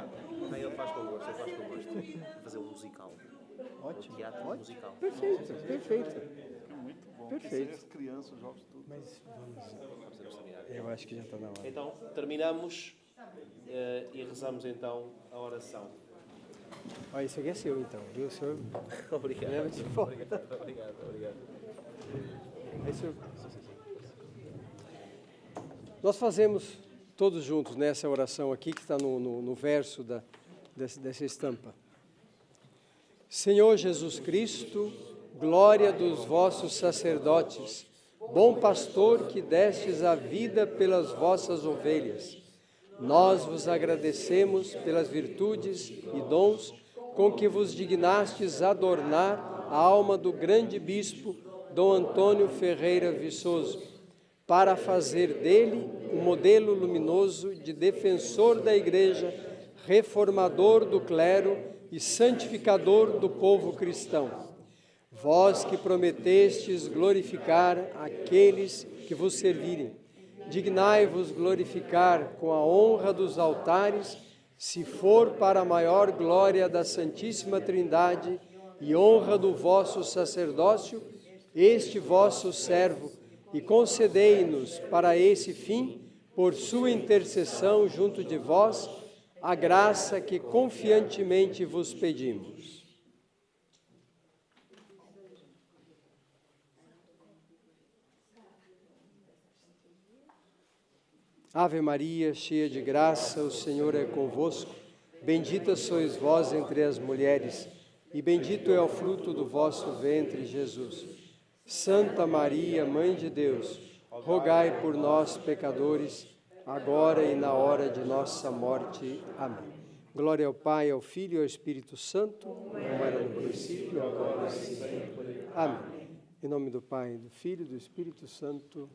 Aí ele faz com gosto, de fazer um musical. Ótimo. Um teatro musical. Perfeito. Muito bom. Perfeito. As crianças, os jovens, tudo. Mas eu acho que já está na hora. Então, terminamos e rezamos então a oração. Olha, isso aqui é seu então, viu? O senhor Obrigado. leva de volta. Obrigado. Aí, senhor... Nós fazemos todos juntos nessa oração aqui, que está no verso dessa estampa. Senhor Jesus Cristo, glória dos vossos sacerdotes, bom pastor que destes a vida pelas vossas ovelhas, nós vos agradecemos pelas virtudes e dons com que vos dignastes adornar a alma do grande bispo Dom Antônio Ferreira Viçoso, para fazer dele um modelo luminoso de defensor da Igreja, reformador do clero e santificador do povo cristão. Vós que prometestes glorificar aqueles que vos servirem, dignai-vos glorificar com a honra dos altares, se for para a maior glória da Santíssima Trindade e honra do vosso sacerdócio, este vosso servo, e concedei-nos para esse fim por sua intercessão junto de vós, a graça que confiantemente vos pedimos. Ave Maria, cheia de graça, o Senhor é convosco. Bendita sois vós entre as mulheres, e bendito é o fruto do vosso ventre, Jesus. Santa Maria, Mãe de Deus, rogai por nós, pecadores, agora e na hora de nossa morte. Amém. Glória ao Pai, ao Filho e ao Espírito Santo, como era no princípio, agora e sempre. Amém. Em nome do Pai, do Filho e do Espírito Santo.